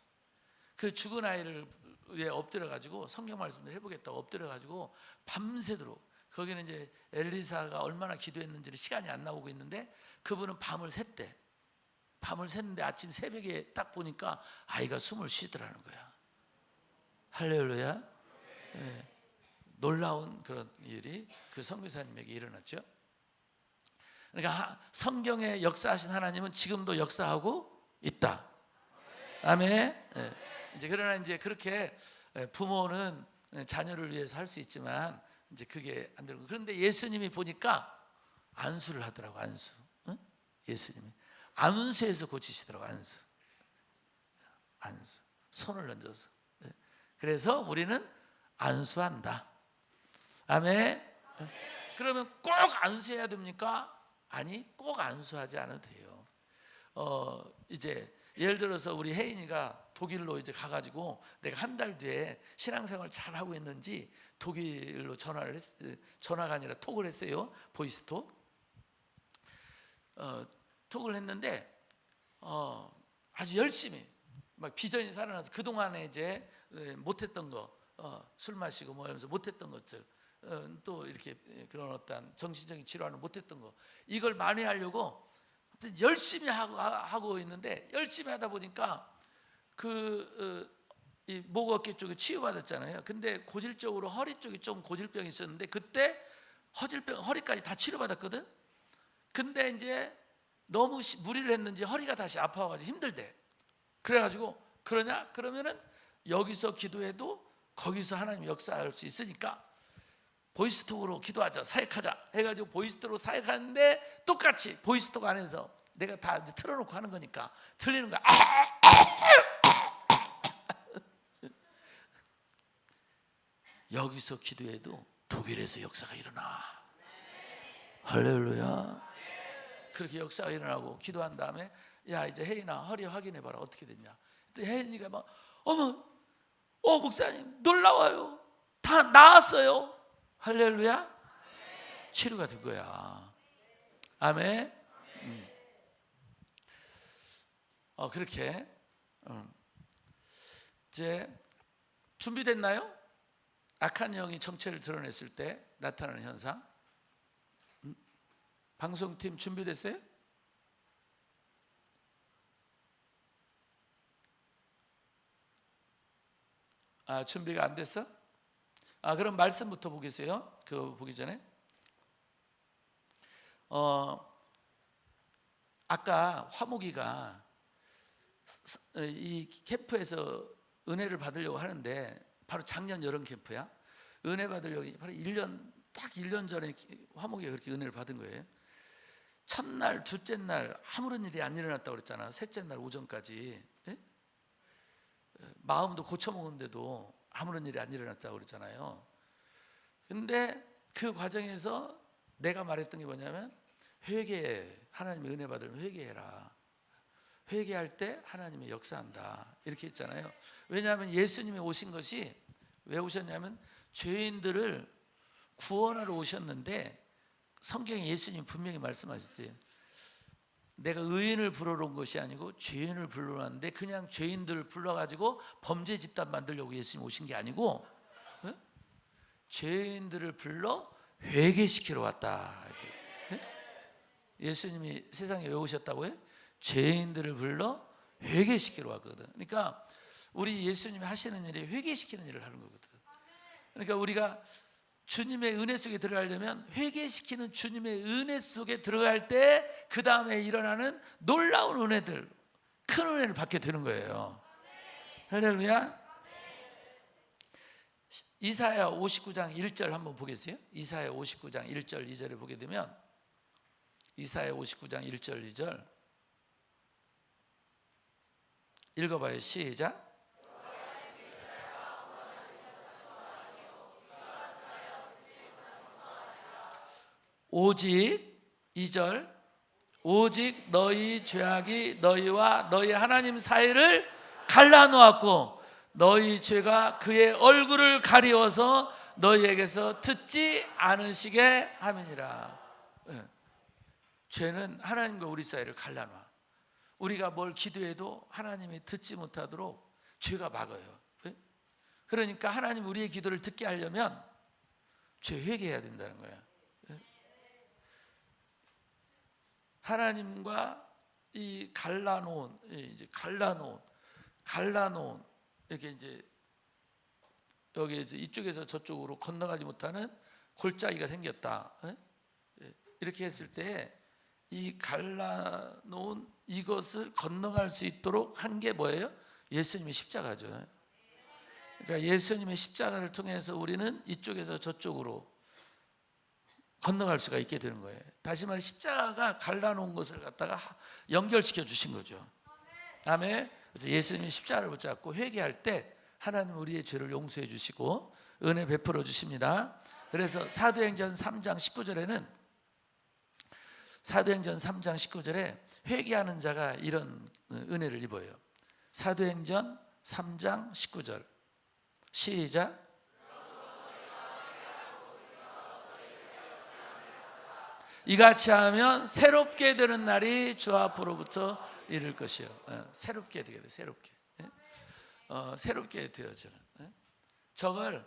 그 죽은 아이를 위에 엎드려 가지고 성경 말씀을 해보겠다고 엎드려 가지고 밤새도록, 거기는 이제 엘리사가 얼마나 기도했는지를 시간이 안 나오고 있는데, 그분은 밤을 샜는데 아침 새벽에 딱 보니까 아이가 숨을 쉬더라는 거야. 할렐루야. 네. 놀라운 그런 일이 그 선교사님에게 일어났죠. 그러니까 성경에 역사하신 하나님은 지금도 역사하고 있다. 아멘. 네. 이제 그러나 이제 그렇게 부모는 자녀를 위해서 할 수 있지만, 이제 그게 안 되는 거. 그런데 예수님이 보니까 안수를 하더라고. 안수. 응? 예수님이 안수에서 고치시더라고. 안수. 손을 얹어서. 그래서 우리는 안수한다. 아멘. 그러면 꼭 안수해야 됩니까? 아니, 꼭 안수하지 않아도 돼요. 이제 예를 들어서 우리 혜인이가 독일로 이제 가가지고 내가 한 달 뒤에 신앙생활 잘 하고 있는지 독일로 전화가 아니라 톡을 했어요. 보이스톡. 톡을 했는데 아주 열심히 막 비전이 살아나서 그 동안에 이제 못했던 거, 술 마시고 뭐 하면서 못했던 것들, 또 이렇게 그런 어떤 정신적인 질환을 못했던 거, 이걸 만회하려고 열심히 하고 있는데, 열심히 하다 보니까 이 목 어깨 쪽에 치유받았잖아요. 근데 고질적으로 허리 쪽이 좀 고질병이 있었는데, 그때 허리까지 다 치료받았거든. 근데 이제 너무 무리를 했는지 허리가 다시 아파가지고 힘들대. 그래가지고 그러면은 여기서 기도해도 거기서 하나님 역사할 수 있으니까 보이스톡으로 기도하자, 사역하자 해가지고 보이스톡으로 사역하는데, 똑같이 보이스톡 안에서 내가 다 이제 틀어놓고 하는 거니까 들리는 거야. 여기서 기도해도 독일에서 역사가 일어나. 할렐루야. 그렇게 역사가 일어나고 기도한 다음에 야 이제 혜인아 허리 확인해 봐라 어떻게 됐냐. 혜인이가 막 목사님 놀라워요. 다 나았어요. 할렐루야. 치료가 된 거야. 아멘. 그렇게 이제 준비됐나요? 악한 영이 정체를 드러냈을 때 나타나는 현상. 방송팀 준비됐어요? 준비가 안 됐어? 그럼 말씀부터 보겠어요. 그거 보기 전에 아까 화목이가 이 캠프에서 은혜를 받으려고 하는데 바로 작년 여름 캠프야. 은혜 받으려고 바로 1년 전에 화목이가 그렇게 은혜를 받은 거예요. 첫날, 둘째 날 아무런 일이 안 일어났다고 그랬잖아. 셋째 날 오전까지. 예? 마음도 고쳐먹었는데도 아무런 일이 안 일어났다고 그랬잖아요. 근데 그 과정에서 내가 말했던 게 뭐냐면 회개해. 하나님의 은혜 받으면 회개해라. 회개할 때 하나님의 역사한다. 이렇게 했잖아요. 왜냐하면 예수님이 오신 것이 왜 오셨냐면 죄인들을 구원하러 오셨는데 성경에 예수님 분명히 말씀하셨어요. 내가 의인을 부르러 온 것이 아니고 죄인을 부르러 왔는데 그냥 죄인들을 불러가지고 범죄 집단 만들려고 예수님 오신 게 아니고 죄인들을 불러 회개시키러 왔다. 예수님이 세상에 왜 오셨다고요? 죄인들을 불러 회개시키러 왔거든. 그러니까 우리 예수님이 하시는 일이 회개시키는 일을 하는 거거든. 그러니까 우리가 주님의 은혜 속에 들어가려면 회개시키는 주님의 은혜 속에 들어갈 때 그 다음에 일어나는 놀라운 은혜들, 큰 은혜를 받게 되는 거예요. 할렐루야. 이사야 59장 1절 한번 보겠어요? 이사야 59장 1절 2절에 보게 되면 이사야 59장 1절 2절 읽어봐요. 시작. 오직 2절 오직 너희 죄악이 너희와 너희 하나님 사이를 갈라놓았고 너희 죄가 그의 얼굴을 가리워서 너희에게서 듣지 않으시게 함이니라. 죄는 하나님과 우리 사이를 갈라놔. 우리가 뭘 기도해도 하나님이 듣지 못하도록 죄가 막아요. 그러니까 하나님 우리의 기도를 듣게 하려면 죄 회개해야 된다는 거야. 하나님과 이 갈라놓은 이렇게 이제 여기 이제 이쪽에서 저쪽으로 건너가지 못하는 골짜기가 생겼다. 이렇게 했을 때 이 갈라놓은 이것을 건너갈 수 있도록 한 게 뭐예요? 예수님의 십자가죠. 그러니까 예수님의 십자가를 통해서 우리는 이쪽에서 저쪽으로 건너갈 수가 있게 되는 거예요. 다시 말해 십자가가 갈라놓은 것을 갖다가 연결시켜 주신 거죠. 아멘. 그래서 예수님이 십자가를 붙잡고 회개할 때 하나님 우리의 죄를 용서해 주시고 은혜 베풀어 주십니다. 그래서 사도행전 3장 19절에는 사도행전 3장 19절에 회개하는 자가 이런 은혜를 입어요. 사도행전 3장 19절 시작. 이같이 하면 새롭게 되는 날이 주 앞으로부터 이를 것이요. 새롭게 되게 돼. 새롭게. 새롭게 되어지는. 저걸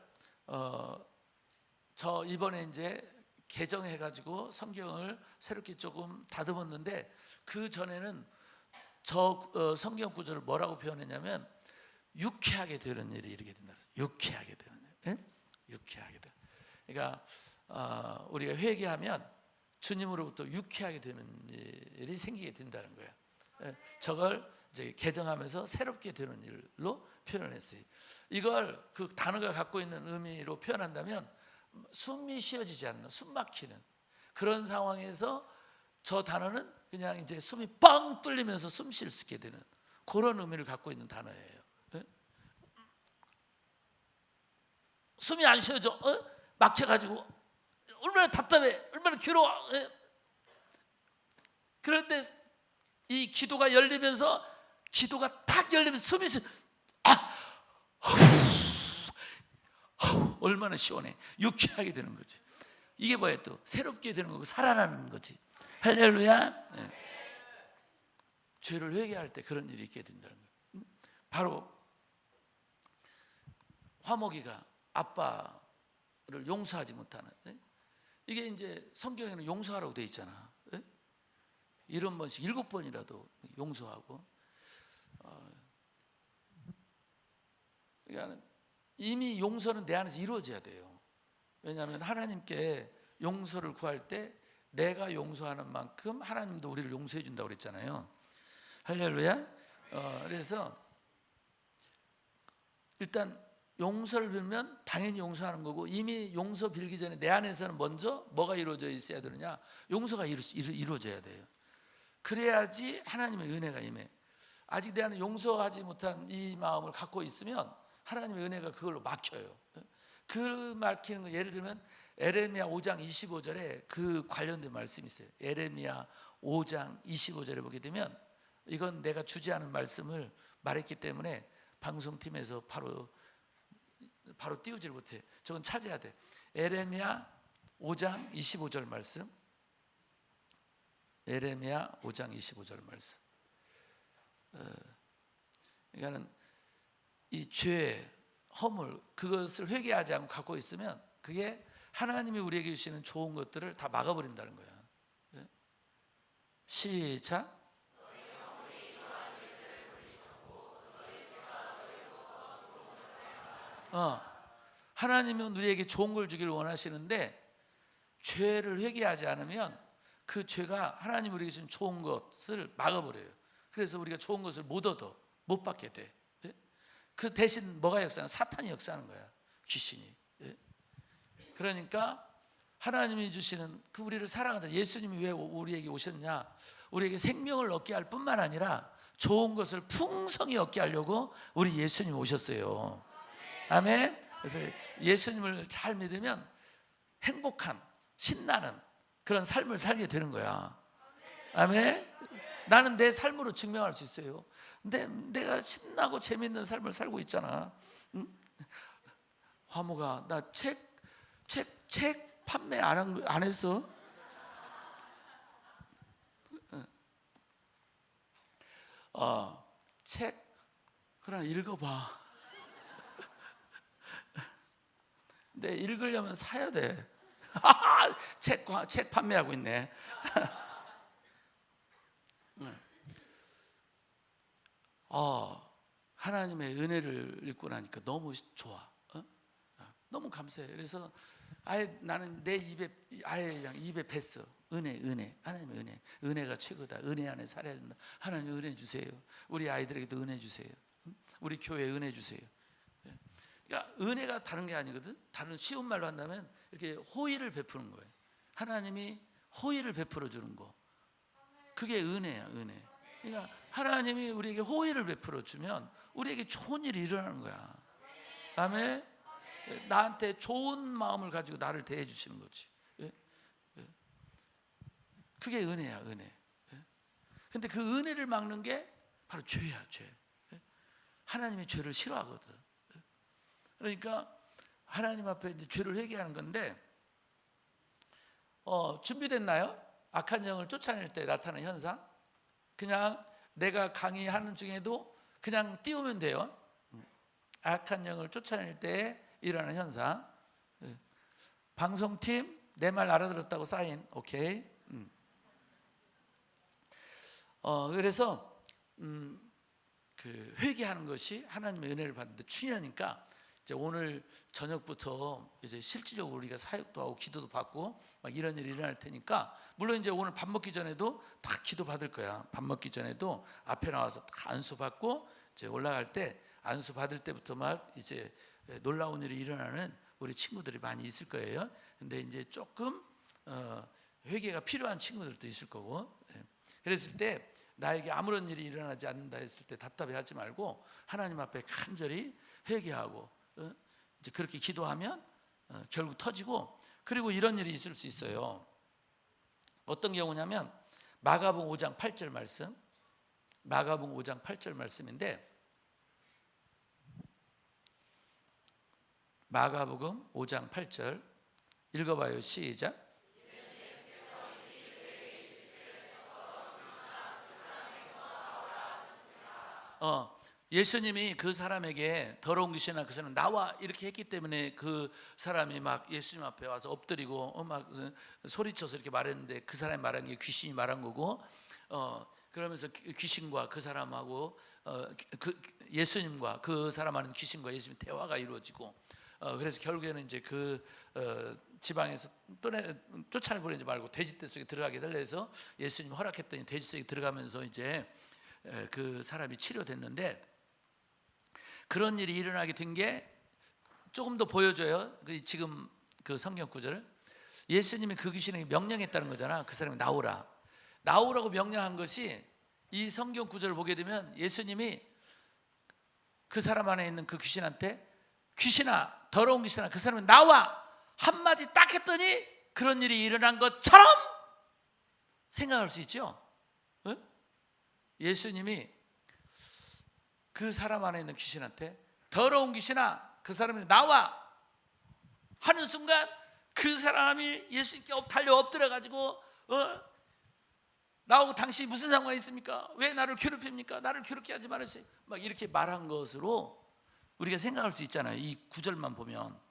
저 이번에 이제 개정해가지고 성경을 새롭게 조금 다듬었는데 그 전에는 저 성경 구절을 뭐라고 표현했냐면 유쾌하게 되는 일이 이렇게 된다. 유쾌하게 되는 일. 유쾌하게 되. 그러니까 우리가 회개하면 주님으로부터 유쾌하게 되는 일이 생기게 된다는 거예요. 저걸 이제 개정하면서 새롭게 되는 일로 표현을 했어요. 이걸 그 단어가 갖고 있는 의미로 표현한다면 숨이 쉬어지지 않는 숨 막히는 그런 상황에서 저 단어는 그냥 이제 숨이 뻥 뚫리면서 숨 쉴 수 있게 되는 그런 의미를 갖고 있는 단어예요. 예? 숨이 안 쉬어져. 막혀가지고 얼마나 답답해, 얼마나 괴로워. 예? 그런데 이 기도가 열리면서 기도가 탁 열리면서 숨이 쉬. 얼마나 시원해. 유쾌하게 되는 거지. 이게 뭐예요? 또 새롭게 되는 거고 살아나는 거지. 할렐루야. 네. 죄를 회개할 때 그런 일이 있게 된다는 거예요. 바로 화목이가 아빠를 용서하지 못하는, 이게 이제 성경에는 용서하라고 되어 있잖아. 70번씩 7번이라도 용서하고. 그러니까 이미 용서는 내 안에서 이루어져야 돼요. 왜냐하면 하나님께 용서를 구할 때 내가 용서하는 만큼 하나님도 우리를 용서해 준다고 그랬잖아요. 할렐루야. 그래서 일단 용서를 빌면 당연히 용서하는 거고, 이미 용서 빌기 전에 내 안에서는 먼저 뭐가 이루어져 있어야 되느냐? 용서가 이루어져야 돼요. 그래야지 하나님의 은혜가 임해. 아직 내 안에 용서하지 못한 이 마음을 갖고 있으면 하나님의 은혜가 그걸로 막혀요. 그 막히는 거, 예를 들면 에레미야 5장 25절에 그 관련된 말씀이 있어요. 에레미야 5장 25절에 보게 되면, 이건 내가 주지 않은 말씀을 말했기 때문에 방송팀에서 바로 띄우질 못해. 저건 찾아야 돼. 에레미야 5장 25절 말씀. 에레미야 5장 25절 말씀. 그러니까는 이 죄, 허물, 그것을 회개하지 않고 갖고 있으면 그게 하나님이 우리에게 주시는 좋은 것들을 다 막아버린다는 거야. 시작. 하나님은 우리에게 좋은 걸 주기를 원하시는데 죄를 회개하지 않으면 그 죄가 하나님 우리에게 주신 좋은 것을 막아버려요. 그래서 우리가 좋은 것을 못 받게 돼. 그 대신 뭐가 역사하는? 사탄이 역사하는 거야. 귀신이. 그러니까 하나님이 주시는 그 우리를 사랑하자. 예수님이 왜 우리에게 오셨냐? 우리에게 생명을 얻게 할 뿐만 아니라 좋은 것을 풍성히 얻게 하려고 우리 예수님 오셨어요. 아멘. 그래서 예수님을 잘 믿으면 행복한, 신나는 그런 삶을 살게 되는 거야. 아멘. 나는 내 삶으로 증명할 수 있어요. 내가 신나고 재밌는 삶을 살고 있잖아. 화모가 나 책 판매 안 했어? 책 그럼 읽어봐. 근데 읽으려면 사야 돼. 책 판매하고 있네. 하나님의 은혜를 읽고 나니까 너무 좋아. 너무 감사해. 그래서 아예 나는 내 입에 아예 그냥 입에 뱉어. 은혜. 하나님의 은혜가 최고다. 은혜 안에 살아야 된다. 하나님 은혜 주세요. 우리 아이들에게도 은혜 주세요. 우리 교회에 은혜 주세요. 그러니까 은혜가 다른 게 아니거든. 다른 쉬운 말로 한다면 이렇게 호의를 베푸는 거예요. 하나님이 호의를 베풀어 주는 거. 그게 은혜야, 은혜. 그러니까 하나님이 우리에게 호의를 베풀어 주면 우리에게 좋은 일이 일어나는 거야. 아멘. 나한테 좋은 마음을 가지고 나를 대해 주시는 거지. 그게 은혜야, 은혜. 근데 그 은혜를 막는 게 바로 죄야, 죄. 하나님이 죄를 싫어하거든. 그러니까 하나님 앞에 이제 죄를 회개하는 건데, 준비됐나요? 악한 영을 쫓아낼 때 나타나는 현상. 그냥 내가 강의하는 중에도 그냥 띄우면 돼요. 악한 영을 쫓아낼 때 일어나는 현상. 방송팀 내 말 알아들었다고 사인. 오케이. 그래서 그 회개하는 것이 하나님의 은혜를 받는데 중요하니까, 이제 오늘 저녁부터 이제 실질적으로 우리가 사역도 하고 기도도 받고 막 이런 일이 일어날 테니까, 물론 이제 오늘 밥 먹기 전에도 다 기도 받을 거야. 밥 먹기 전에도 앞에 나와서 다 안수 받고, 이제 올라갈 때 안수 받을 때부터 막 이제 놀라운 일이 일어나는 우리 친구들이 많이 있을 거예요. 근데 이제 조금 회개가 필요한 친구들도 있을 거고. 그랬을 때 나에게 아무런 일이 일어나지 않는다 했을 때 답답해하지 말고 하나님 앞에 간절히 회개하고 이제 그렇게 기도하면 결국 터지고, 그리고 이런 일이 있을 수 있어요. 어떤 경우냐면 마가복음 5장 8절 말씀, 마가복음 5장 8절 말씀인데, 마가복음 5장 8절 읽어봐요. 시작. 예수님이 그 사람에게 더러운 귀신아 그 사람 나와 이렇게 했기 때문에 그 사람이 막 예수님 앞에 와서 엎드리고 막 소리쳐서 이렇게 말했는데, 그 사람이 말한 게 귀신이 말한 거고, 그러면서 귀신과 그 사람하고 그 예수님과 그 사람 하는 귀신과 예수님 대화가 이루어지고, 그래서 결국에는 이제 그 지방에서 쫓아내버리지 말고 돼지떼 속에 들어가게 달래서 예수님 허락했더니 돼지 속에 들어가면서 이제 그 사람이 치료됐는데, 그런 일이 일어나게 된 게 조금 더 보여줘요. 지금 그 성경 구절을 예수님이 그 귀신에게 명령했다는 거잖아. 그 사람이 나오라고 명령한 것이, 이 성경 구절을 보게 되면 예수님이 그 사람 안에 있는 그 귀신한테 귀신아, 더러운 귀신아 그 사람이 나와 한마디 딱 했더니 그런 일이 일어난 것처럼 생각할 수 있죠. 예수님이 그 사람 안에 있는 귀신한테 더러운 귀신아 그 사람이 나와 하는 순간 그 사람이 예수님께 달려 엎드려 가지고 나하고 당신이 무슨 상관이 있습니까? 왜 나를 괴롭힙니까? 나를 괴롭게 하지 말으세요. 막 이렇게 말한 것으로 우리가 생각할 수 있잖아요. 이 구절만 보면.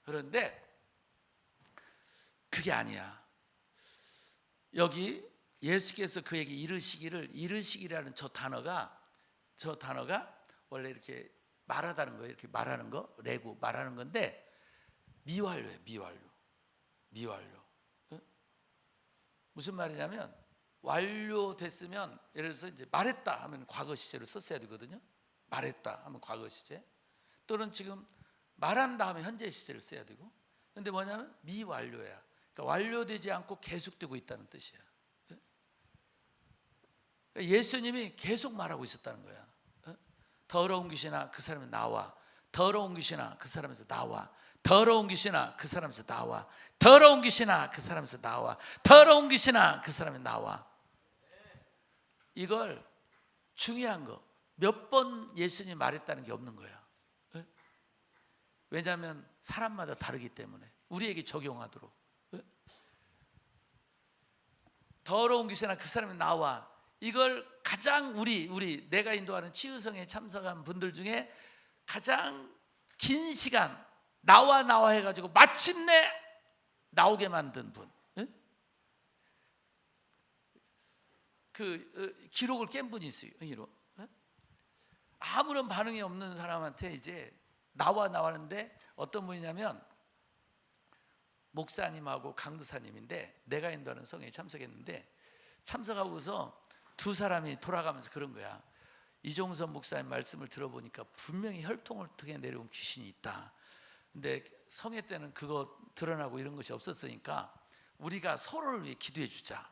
그런데 그게 아니야. 여기 예수께서 그에게 이르시기라는 저 단어가 원래 이렇게 말하다는 거예요. 이렇게 말하는 거, 레고 말하는 건데 미완료예요. 미완료. 무슨 말이냐면 완료됐으면, 예를 들어서 이제 말했다 하면 과거 시제를 썼어야 되거든요. 말했다 하면 과거 시제, 또는 지금 말한다 하면 현재 시제를 써야 되고. 근데 뭐냐면 미완료야. 그러니까 완료되지 않고 계속되고 있다는 뜻이야. 예수님이 계속 말하고 있었다는 거야. 더러운 귀신아 그 사람이 나와. 더러운 귀신아 그 사람에서 나와. 더러운 귀신아 그 사람에서 나와. 더러운 귀신아 그 사람에서 나와. 더러운 귀신아 그 사람이 나와. 이걸 중요한 거, 몇 번 예수님이 말했다는 게 없는 거야. 왜냐하면 사람마다 다르기 때문에 우리에게 적용하도록. 더러운 귀신아 그 사람이 나와. 이걸 가장 우리 내가 인도하는 치유성에 참석한 분들 중에 가장 긴 시간 나와 해가지고 마침내 나오게 만든 분, 그 기록을 깬 분이 있어요. 아무런 반응이 없는 사람한테 이제 나왔는데, 어떤 분이냐면 목사님하고 강도사님인데 내가 인도하는 성회에 참석했는데, 참석하고서 두 사람이 돌아가면서 그런 거야. 이종선 목사님 말씀을 들어보니까 분명히 혈통을 통해 내려온 귀신이 있다. 근데 성회 때는 그거 드러나고 이런 것이 없었으니까 우리가 서로를 위해 기도해 주자.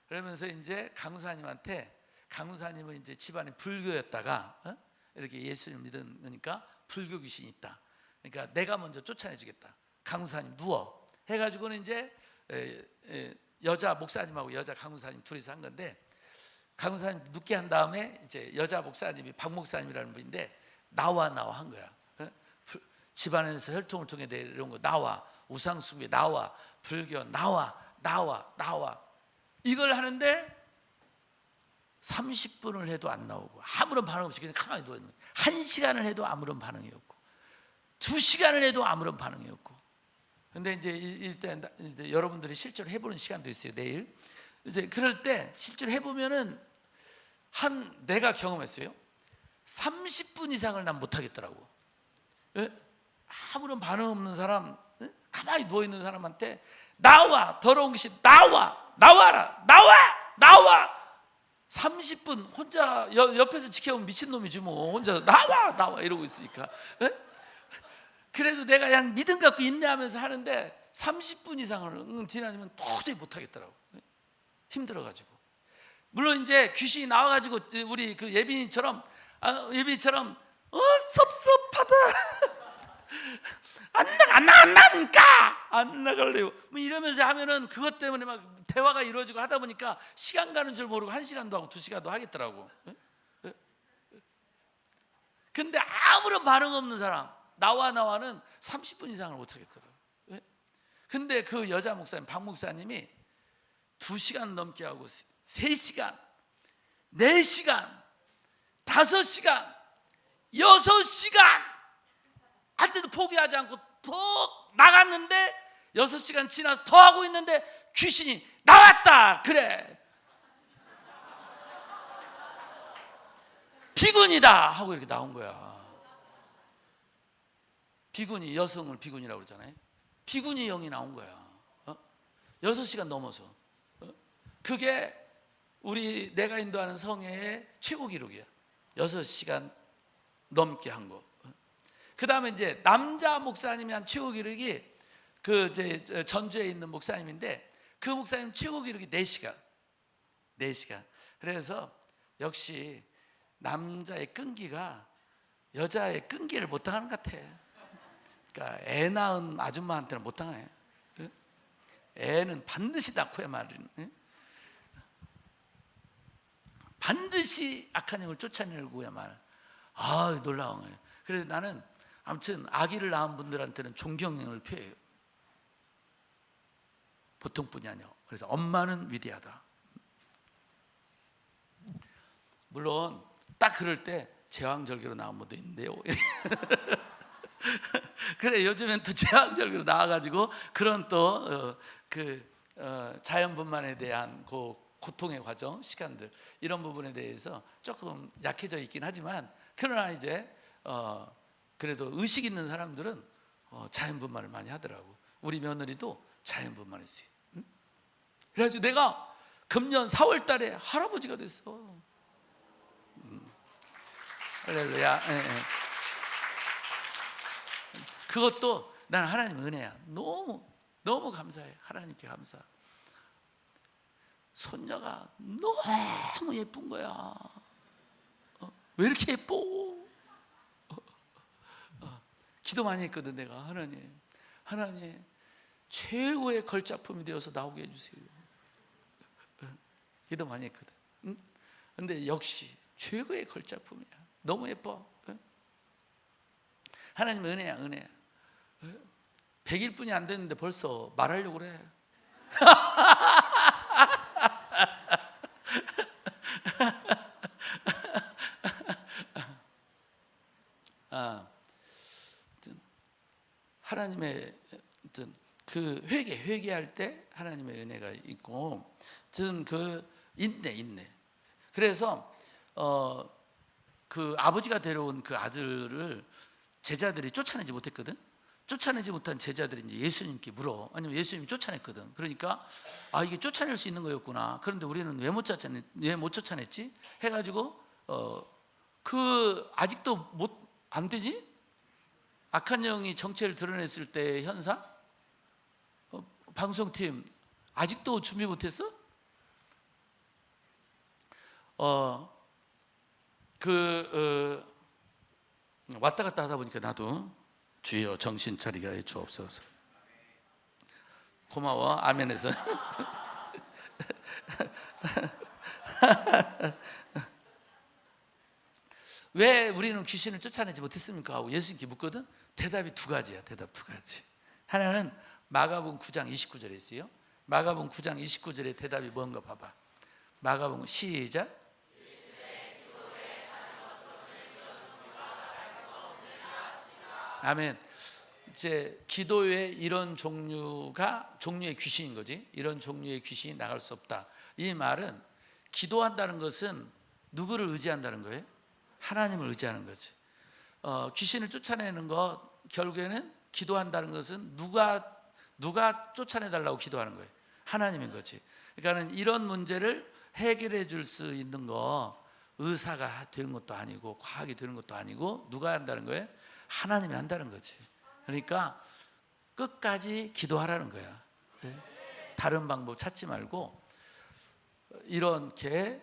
그러면서 이제 강사님한테, 강사님은 이제 집안이 불교였다가 이렇게 예수님 믿으니까 불교 귀신이 있다. 그러니까 내가 먼저 쫓아내 주겠다. 강사님 누워 해가지고는 이제 여자 목사님하고 여자 강사님 둘이서 한 건데, 강사님 눕게 한 다음에 이제 여자 목사님이 박 목사님이라는 분인데 나와 한 거야. 집안에서 혈통을 통해 내려온 거 나와, 우상숭배 나와, 불교 나와. 이걸 하는데 30분을 해도 안 나오고 아무런 반응 없이 그냥 가만히 누워 있는 거야. 1시간을 해도 아무런 반응이 없고 2시간을 해도 아무런 반응이 없고. 근데 이제 일단 이제 여러분들이 실제로 해보는 시간도 있어요. 내일 이제 그럴 때 실제로 해보면은 내가 경험했어요. 30분 이상을 난 못하겠더라고. 아무런 반응 없는 사람, 가만히 누워 있는 사람한테 나와, 더러운 귀신 나와라. 30분 혼자 옆에서 지켜보면 미친놈이지 뭐. 혼자 나와 이러고 있으니까. 그래도 내가 그냥 믿음 갖고 인내하면서 하는데 30분 이상을 지나면 도저히 못하겠더라고. 힘들어가지고. 물론 이제 귀신이 나와가지고 우리 그 예빈이처럼 섭섭하다. 안 나갈래요. 뭐 이러면서 하면은 그것 때문에 막 대화가 이루어지고 하다 보니까 시간 가는 줄 모르고 1시간도 하고 2시간도 하겠더라고. 근데 아무런 반응 없는 사람, 나와는 30분 이상을 못 하겠더라고. 근데 그 여자 목사님, 박 목사님이 2시간 넘게 하고 3시간, 4시간, 5시간, 6시간 할 때도 포기하지 않고 더 나갔는데 6시간 지나서 더 하고 있는데 귀신이 나왔다. 그래, 비군이다 하고 이렇게 나온 거야. 비군이, 여성을 비군이라고 그러잖아요. 비군이 영이 나온 거야. 6시간 넘어서. 그게 우리 내가 인도하는 성회의 최고 기록이야. 6시간 넘게 한 거. 그 다음에 이제 남자 목사님이 한 최고 기록이 그 이제 전주에 있는 목사님인데 그 목사님 최고 기록이 4시간. 4시간. 그래서 역시 남자의 끈기가 여자의 끈기를 못 당하는 것 같아. 그러니까 애 낳은 아줌마한테는 못 당해. 애는 반드시 낳고야 말이야. 반드시 악한 영을 쫓아내고야 말. 놀라운 거예요. 그래서 나는 아무튼 아기를 낳은 분들한테는 존경을 표해요. 보통뿐이 아니야. 그래서 엄마는 위대하다. 물론 딱 그럴 때 제왕절개로 나온 분도 있는데요. 그래, 요즘엔 또 제왕절개로 나와가지고 그런 또 자연분만에 대한 그 고통의 과정, 시간들 이런 부분에 대해서 조금 약해져 있긴 하지만 그러나 이제 그래도 의식 있는 사람들은 자연분만을 많이 하더라고. 우리 며느리도 자연분만했어요. 그래가지고 내가 금년 4월 달에 할아버지가 됐어. 할렐루야. 그것도 난 하나님 은혜야. 너무 감사해. 하나님께 감사. 손녀가 너무 예쁜 거야. 왜 이렇게 예뻐? 기도 많이 했거든 내가. 하나님 최고의 걸작품이 되어서 나오게 해주세요. 기도 많이 했거든. 근데 역시 최고의 걸작품이야. 너무 예뻐. 하나님 은혜야. 100일뿐이 안 됐는데 벌써 말하려고 그래. 하나님의 그 회개할 때 하나님의 은혜가 있고, 저는 그 인내. 그래서 그 아버지가 데려온 그 아들을 제자들이 쫓아내지 못했거든. 쫓아내지 못한 제자들이 이제 예수님께 물어. 아니면 예수님이 쫓아냈거든. 그러니까 이게 쫓아낼 수 있는 거였구나. 그런데 우리는 왜 못 쫓아냈지? 해가지고 그 아직도 못 안 되니? 악한 영이 정체를 드러냈을 때 현상? 방송팀 아직도 준비 못했어? 왔다 갔다 하다 보니까 나도 주여 정신 차리게 해 주옵소서. 고마워. 아멘에서. 왜 우리는 귀신을 쫓아내지 못했습니까? 하고 예수님께 묻거든. 대답이 2가지야. 대답 2가지. 하나는 마가복음 9장 29절에 있어요. 마가복음 9장 29절에 대답이 뭔가 봐봐. 마가복음 시작. 아멘. 이제 기도의 이런 종류의 귀신인 거지. 이런 종류의 귀신이 나갈 수 없다. 이 말은 기도한다는 것은 누구를 의지한다는 거예요? 하나님을 의지하는 거지. 귀신을 쫓아내는 것 결국에는 기도한다는 것은 누가 쫓아내달라고 기도하는 거예요? 하나님인 거지. 그러니까는 이런 문제를 해결해 줄 수 있는 거 의사가 되는 것도 아니고 과학이 되는 것도 아니고 누가 한다는 거예요? 하나님이 한다는 거지. 그러니까 끝까지 기도하라는 거야. 다른 방법 찾지 말고 이렇게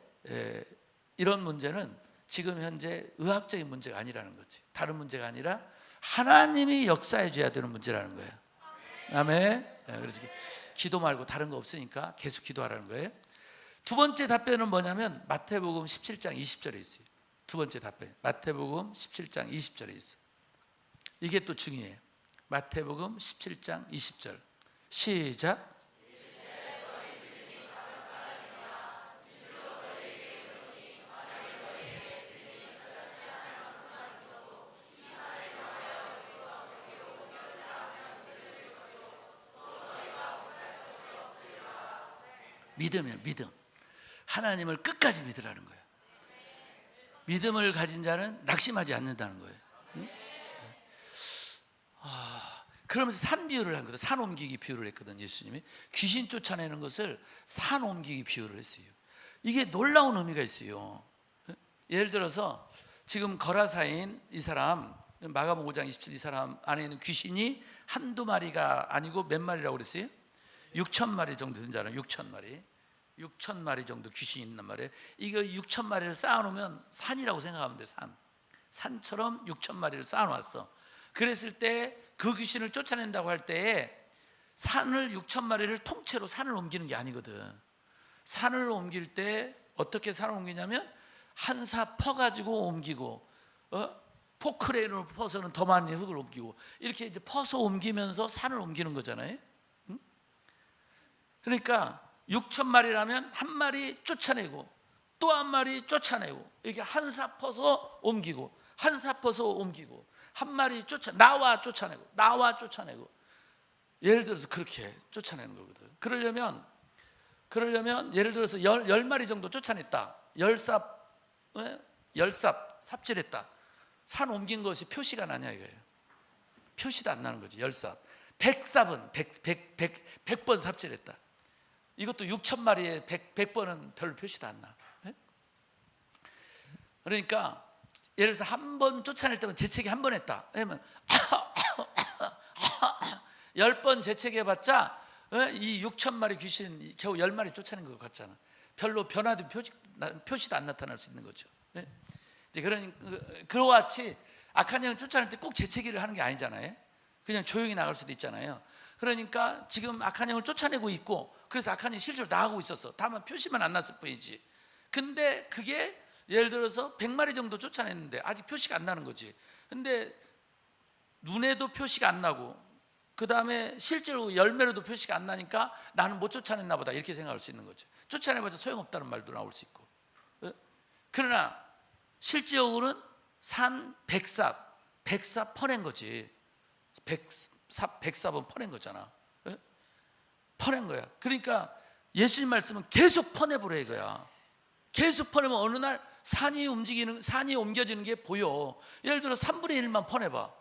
이런 문제는 지금 현재 의학적인 문제가 아니라는 거지. 다른 문제가 아니라 하나님이 역사해 줘야 되는 문제라는 거예요. 아멘. 그래서 기도 말고 다른 거 없으니까 계속 기도하라는 거예요. 두 번째 답변은 뭐냐면 마태복음 17장 20절에 있어요. 두 번째 답변 마태복음 17장 20절에 있어요. 이게 또 중요해요. 마태복음 17장 20절 시작. 믿음이에요. 믿음. 하나님을 끝까지 믿으라는 거예요. 믿음을 가진 자는 낙심하지 않는다는 거예요. 응? 그러면서 산 비유를 한 거예요. 산 옮기기 비유를 했거든요. 예수님이 귀신 쫓아내는 것을 산 옮기기 비유를 했어요. 이게 놀라운 의미가 있어요. 예를 들어서 지금 거라사인 이 사람 마가복음 5장 27 이 사람 안에 있는 귀신이 한두 마리가 아니고 몇 마리라고 그랬어요? 6천 마리 정도 된잖아요. 6천 마리. 6천 마리 정도 귀신이 있단 말이에요. 이거 6천 마리를 쌓아놓으면 산이라고 생각하면 돼. 산처럼 6천 마리를 쌓아놨어. 그랬을 때 그 귀신을 쫓아낸다고 할 때에 산을 6천 마리를 통째로 산을 옮기는 게 아니거든. 산을 옮길 때 어떻게 산을 옮기냐면 한 사 퍼가지고 옮기고 포크레인으로 퍼서는 더 많은 흙을 옮기고 이렇게 이제 퍼서 옮기면서 산을 옮기는 거잖아요. 응? 그러니까 6천 마리라면 한 마리 쫓아내고 또 한 마리 쫓아내고 이렇게 한 사 퍼서 옮기고 한 사 퍼서 옮기고 한 마리 나와 쫓아내고 예를 들어서 그렇게 쫓아내는 거거든. 그러려면 예를 들어서 열 마리 정도 쫓아냈다. 열삽 삽질했다. 산 옮긴 것이 표시가 나냐 이거예요. 표시도 안 나는 거지. 열삽. 100삽은 100번 삽질했다. 이것도 6천 마리에 100번은 별로 표시도 안 나. 그러니까 예를 들어서 한 번 쫓아낼 때면 재채기 한 번 했다. 왜냐면 10번 재채기해봤자 이 6천 마리 귀신 겨우 10마리 쫓아낸 것 같잖아. 별로 변화된 표시도 안 나타날 수 있는 거죠. 이제 그와 같이 악한 영을 쫓아낼 때 꼭 재채기를 하는 게 아니잖아요. 그냥 조용히 나갈 수도 있잖아요. 그러니까 지금 악한 영을 쫓아내고 있고 그래서 악한 영이 실제로 나가고 있었어. 다만 표시만 안 났을 뿐이지. 근데 그게 예를 들어서 100마리 정도 쫓아냈는데 아직 표시가 안 나는 거지. 근데 눈에도 표시가 안 나고 그 다음에 실제로 열매로도 표시가 안 나니까 나는 못 쫓아냈나 보다 이렇게 생각할 수 있는 거죠. 쫓아내봐서 소용없다는 말도 나올 수 있고. 그러나 실제적으로는 산 100삽 퍼낸 거지. 100삽은 퍼낸 거잖아. 퍼낸 거야. 그러니까 예수님 말씀은 계속 퍼내보래 이거야. 계속 퍼내면 어느 날 산이 옮겨지는 게 보여. 예를 들어 3분의 1만 퍼내봐.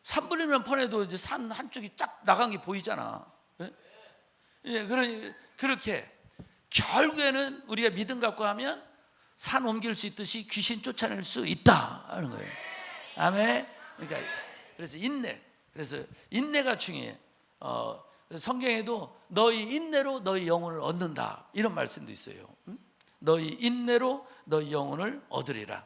3분의 1만 퍼내도 이제 산 한쪽이 쫙 나간 게 보이잖아. 그렇게 결국에는 우리가 믿음 갖고 하면 산 옮길 수 있듯이 귀신 쫓아낼 수 있다 하는 거예요. 아멘. 그러니까 그래서 인내가 중요해. 그래서 성경에도 너희 인내로 너희 영혼을 얻는다 이런 말씀도 있어요. 너희 인내로 너희 영혼을 얻으리라.